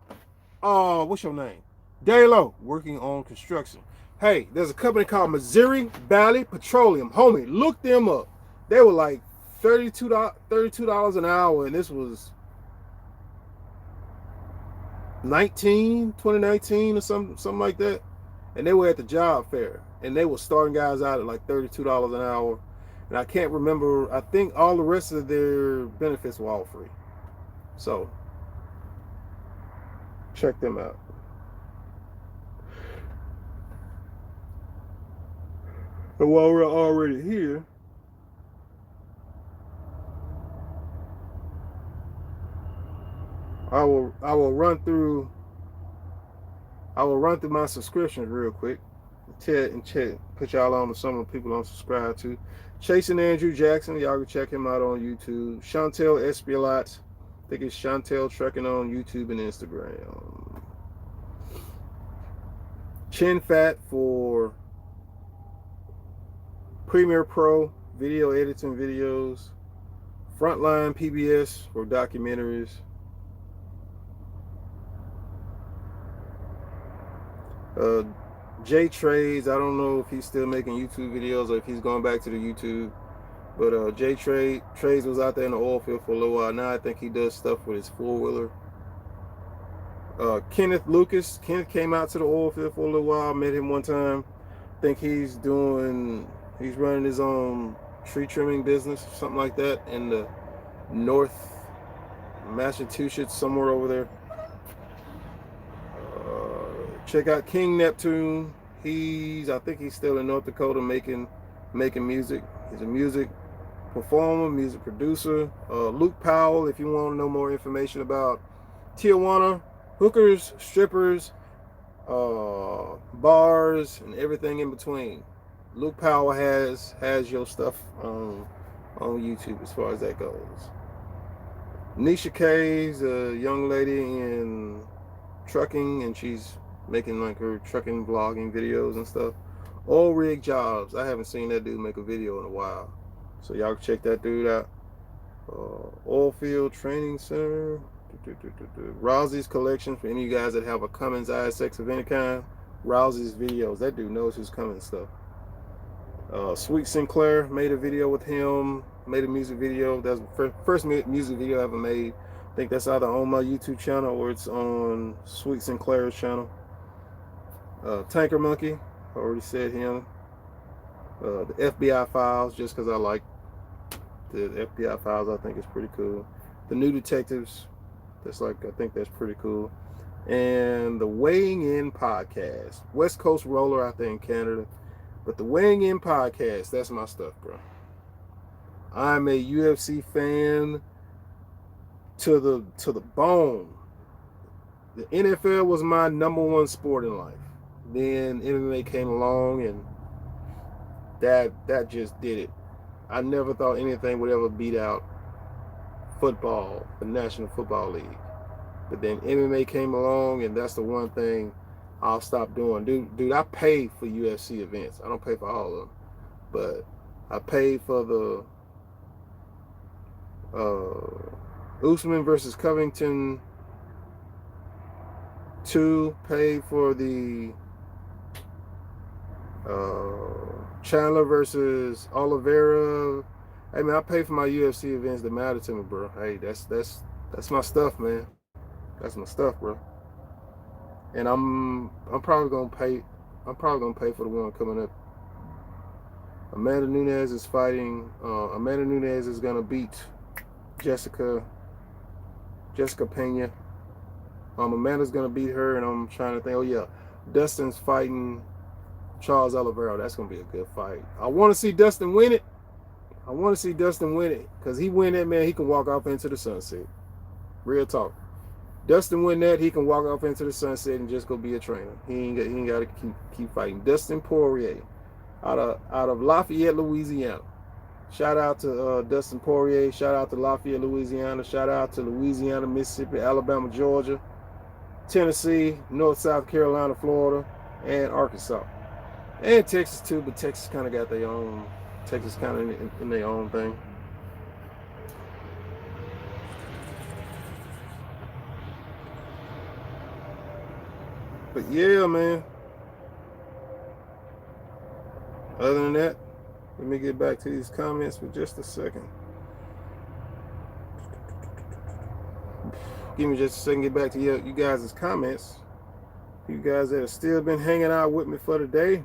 S1: What's your name? Daylo, working on construction. Hey, there's a company called Missouri Valley Petroleum. Homie, look them up. They were like $32 an hour, and this was 2019 or something like that. And they were at the job fair, and they were starting guys out at like $32 an hour. And I can't remember, I think all the rest of their benefits were all free. So check them out. And while we're already here, I will run through my subscriptions real quick. Put y'all on to some of the people I'm subscribed to. Chasing Andrew Jackson, y'all can check him out on YouTube. Chantel Espialot, I think it's Chantel Trekking on YouTube and Instagram. Chin Fat for Premiere Pro video editing videos. Frontline PBS for documentaries. Jay Trades, I don't know if he's still making YouTube videos or if he's going back to the YouTube. But Jay Trades was out there in the oil field for a little while. Now I think he does stuff with his four-wheeler. Kenneth Lucas. Kenneth came out to the oil field for a little while. Met him one time. I think he's running his own tree trimming business, something like that, in the North Massachusetts, somewhere over there. Check out King Neptune. I think he's still in North Dakota making music. He's a music performer, music producer. Luke Powell, if you want to know more information about Tijuana, hookers, strippers, bars, and everything in between. Luke Powell has your stuff on YouTube as far as that goes. Nisha K's a young lady in trucking, and she's making like her trucking vlogging videos and stuff. Oil Rig Jobs, I haven't seen that dude make a video in a while, so y'all can check that dude out. Oilfield Training Center. Rousey's Collection, for any of you guys that have a Cummins ISX of any kind. Rousey's videos, that dude knows his Cummins stuff. Sweet Sinclair, made a video with him, made a music video. That's the first music video I ever made. I think that's either on my YouTube channel or it's on Sweet Sinclair's channel. Tanker Monkey, I already said him. The FBI Files, just because I like the FBI Files, I think it's pretty cool. The New Detectives, I think that's pretty cool. And the Weighing In Podcast, West Coast Roller out there in Canada. But the Weighing In Podcast, that's my stuff, bro. I'm a UFC fan to the bone. The NFL was my number one sport in life. Then MMA came along, and that just did it. I never thought anything would ever beat out football, the National Football League. But then MMA came along, and that's the one thing I'll stop doing. Dude, I pay for UFC events. I don't pay for all of them, but I paid for the Usman versus Covington 2, paid for the Chandler versus Oliveira. Hey man, I pay for my UFC events that matter to me, bro. Hey, that's my stuff, man. That's my stuff, bro. And I'm probably gonna pay for the one coming up. Amanda Nunes is fighting. Amanda Nunes is gonna beat Jessica Pena. Amanda's gonna beat her, and I'm trying to think. Oh yeah, Dustin's fighting Charles Oliveira. That's gonna be a good fight. I want to see Dustin win it. Because he win that, man, he can walk off into the sunset. Real talk. Dustin win that, he can walk off into the sunset and just go be a trainer. He ain't got to keep fighting. Dustin Poirier, out of Lafayette, Louisiana. Shout out to Dustin Poirier. Shout out to Lafayette, Louisiana. Shout out to Louisiana, Mississippi, Alabama, Georgia, Tennessee, North, South Carolina, Florida, and Arkansas. And Texas too, but Texas kind of got their own. Texas kind of in their own thing. But yeah, man. Other than that, let me get back to these comments for just a second. Give me just a second, get back to you guys' comments. You guys that have still been hanging out with me for the day.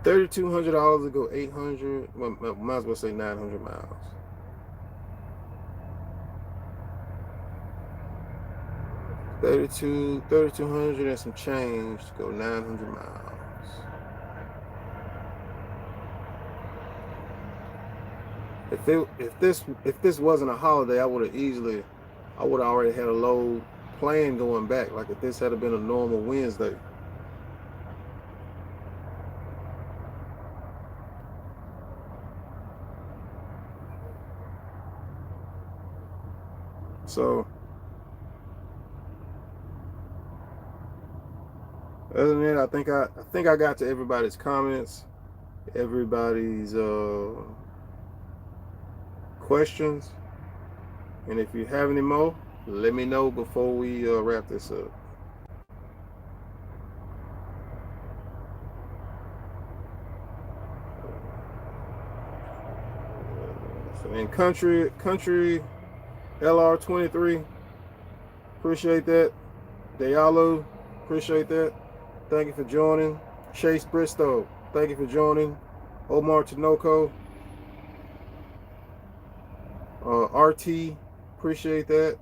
S1: $3,200 to go 800, well, might as well say 900 miles. $3,200 and some change to go 900 miles. If this wasn't a holiday, I would have already had a load plan going back. Like if this had been a normal Wednesday. So other than that, I think I got to everybody's comments, everybody's questions, and if you have any more, let me know before we wrap this up. And country LR23, appreciate that. Diallo, appreciate that. Thank you for joining. Chase Bristow, thank you for joining. Omar Tinoco, RT, appreciate that.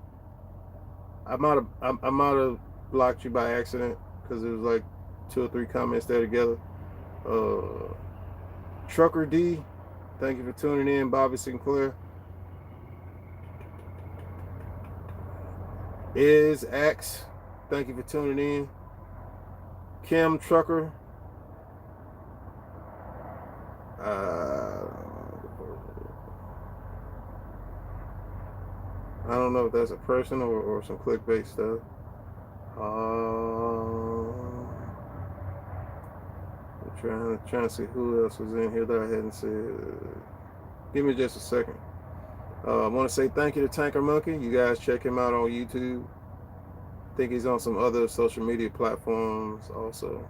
S1: I might have blocked you by accident because it was like 2 or 3 comments there together. Trucker D, thank you for tuning in. Bobby Sinclair. Is X, thank you for tuning in. Kim Trucker. I don't know if that's a person or some clickbait stuff. I'm trying to see who else was in here that I hadn't said. Give me just a second. I want to say thank you to Tanker Monkey. You guys check him out on YouTube. I think he's on some other social media platforms also.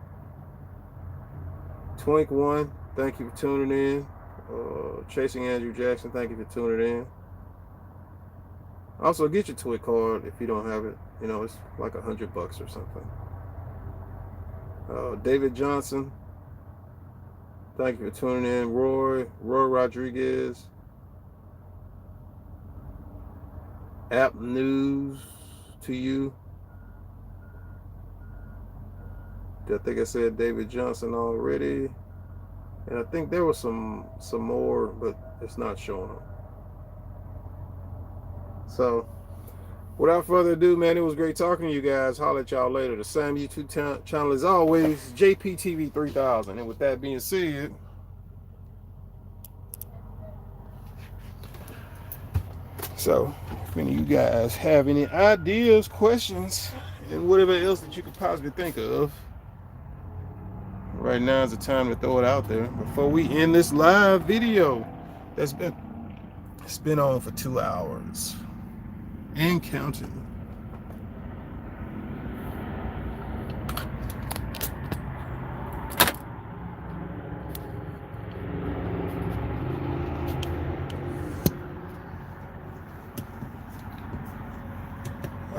S1: Twink1, thank you for tuning in. Chasing Andrew Jackson, thank you for tuning in. Also, get your Twit card if you don't have it. You know, it's like $100 or something. David Johnson, thank you for tuning in. Roy Rodriguez. App News to you. I think I said David Johnson already. And I think there was some more, but it's not showing them. So, without further ado, man, it was great talking to you guys. Holler at y'all later. The same YouTube channel as always, JPTV 3000. And with that being said, so if any of you guys have any ideas, questions, and whatever else that you could possibly think of, right now is the time to throw it out there before we end this live video it's been on for 2 hours and counting.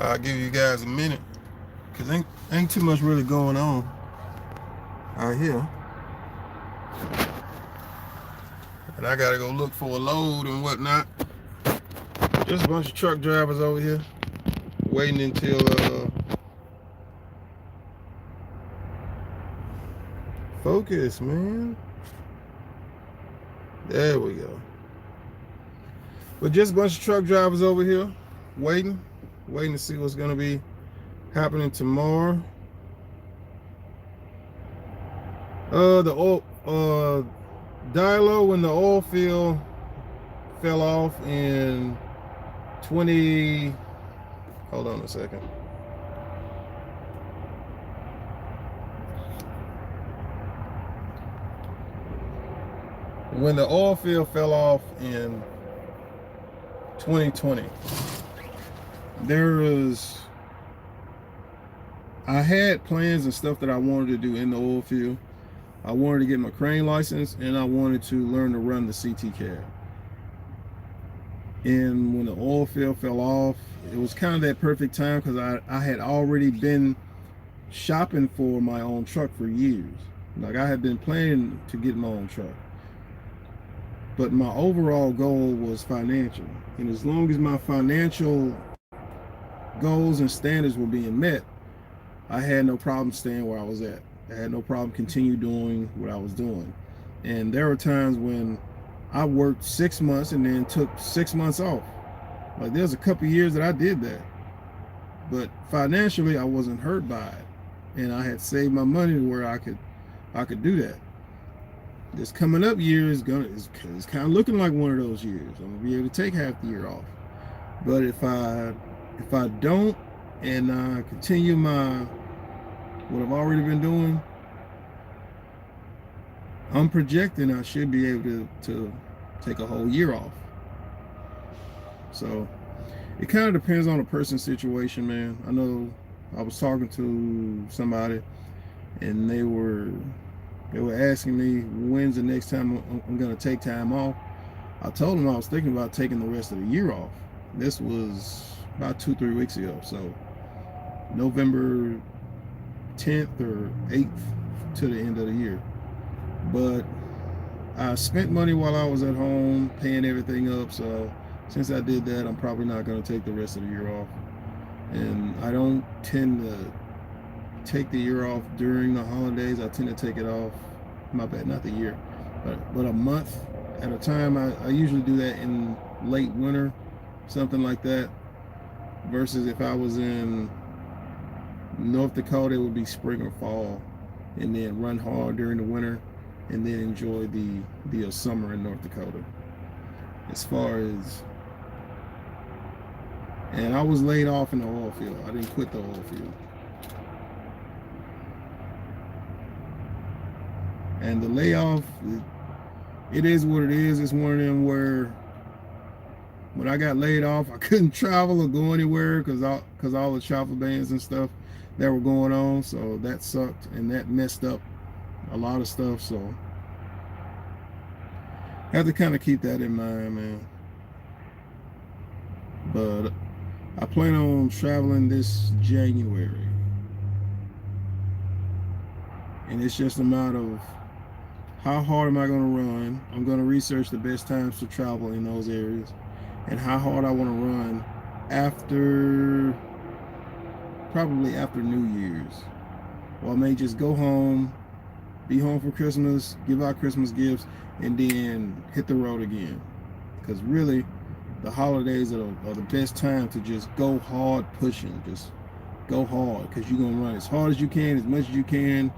S1: I'll give you guys a minute because ain't too much really going on out here. And I gotta go look for a load and whatnot. Just a bunch of truck drivers over here waiting until focus, man. There we go. But just a bunch of truck drivers over here waiting to see what's gonna be happening tomorrow. The oil Dilo, when the oil field fell off in 20, hold on a second. When the oil field fell off in 2020, I had plans and stuff that I wanted to do in the oil field. I wanted to get my crane license and I wanted to learn to run the CT cab. And when the oil field fell off, it was kind of that perfect time because I had already been shopping for my own truck for years. Like I had been planning to get my own truck. But my overall goal was financial. And as long as my financial goals and standards were being met, I had no problem staying where I was at. I had no problem continue doing what I was doing. And there were times when I worked 6 months and then took 6 months off. Like there's a couple years that I did that, but financially I wasn't hurt by it, and I had saved my money to where I could do that. This coming up year is kind of looking like one of those years. I'm gonna be able to take half the year off. But if I don't and continue what I've already been doing, I'm projecting I should be able to take a whole year off. So it kind of depends on the person's situation, man. I know I was talking to somebody and they were asking me when's the next time I'm gonna take time off. I told them I was thinking about taking the rest of the year off. This was about 2-3 weeks ago, so November 10th or 8th to the end of the year. But I spent money while I was at home paying everything up, so since I did that, I'm probably not going to take the rest of the year off. And I don't tend to take the year off during the holidays. I tend to take it off, my bad, not the year, but a month at a time. I usually do that in late winter, something like that, versus if I was in North Dakota, it would be spring or fall, and then run hard during the winter and then enjoy the summer in North Dakota. As far as, and I was laid off in the oil field. I didn't quit the oil field. And the layoff, it is what it is. It's one of them where when I got laid off, I couldn't travel or go anywhere because all the travel bans and stuff that were going on. So that sucked and that messed up a lot of stuff. So I have to kind of keep that in mind, man. But I plan on traveling this January, and it's just a matter of how hard am I going to run. I'm going to research the best times to travel in those areas and how hard I want to run probably after New Year's. Or I may just go home, be home for Christmas, give out Christmas gifts, and then hit the road again. Because really, the holidays are the best time to just go hard pushing. Just go hard, because you're going to run as hard as you can, as much as you can,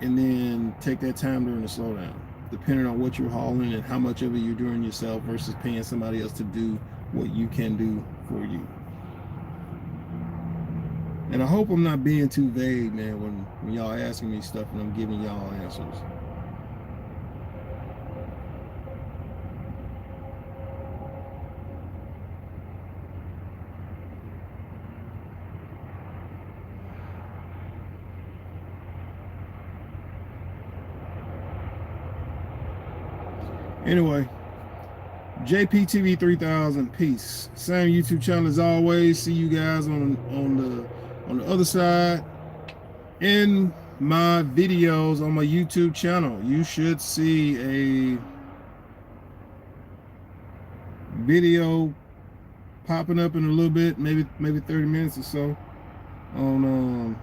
S1: and then take that time during the slowdown, depending on what you're hauling and how much of it you're doing yourself versus paying somebody else to do what you can do for you. And I hope I'm not being too vague, man, when y'all asking me stuff and I'm giving y'all answers. Anyway, JPTV 3000, peace. Same YouTube channel as always. See you guys on the other side. In my videos on my YouTube channel, you should see a video popping up in a little bit, maybe 30 minutes or so, on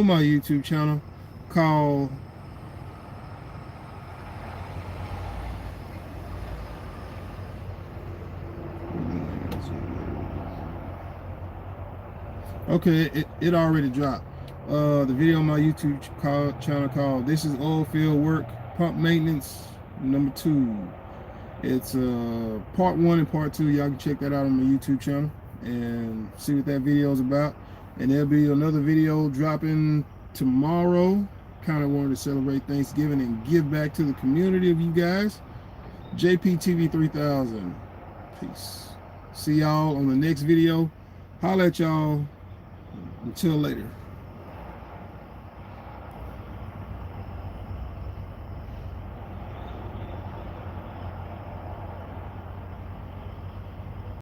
S1: my YouTube channel called okay, it already dropped. The video on my YouTube channel called "This is Oilfield Work Pump Maintenance #2." It's part 1 and part 2. Y'all can check that out on my YouTube channel and see what that video is about. And there'll be another video dropping tomorrow. Kind of wanted to celebrate Thanksgiving and give back to the community of you guys. JPTV 3000. Peace. See y'all on the next video. Holla at y'all. Until later.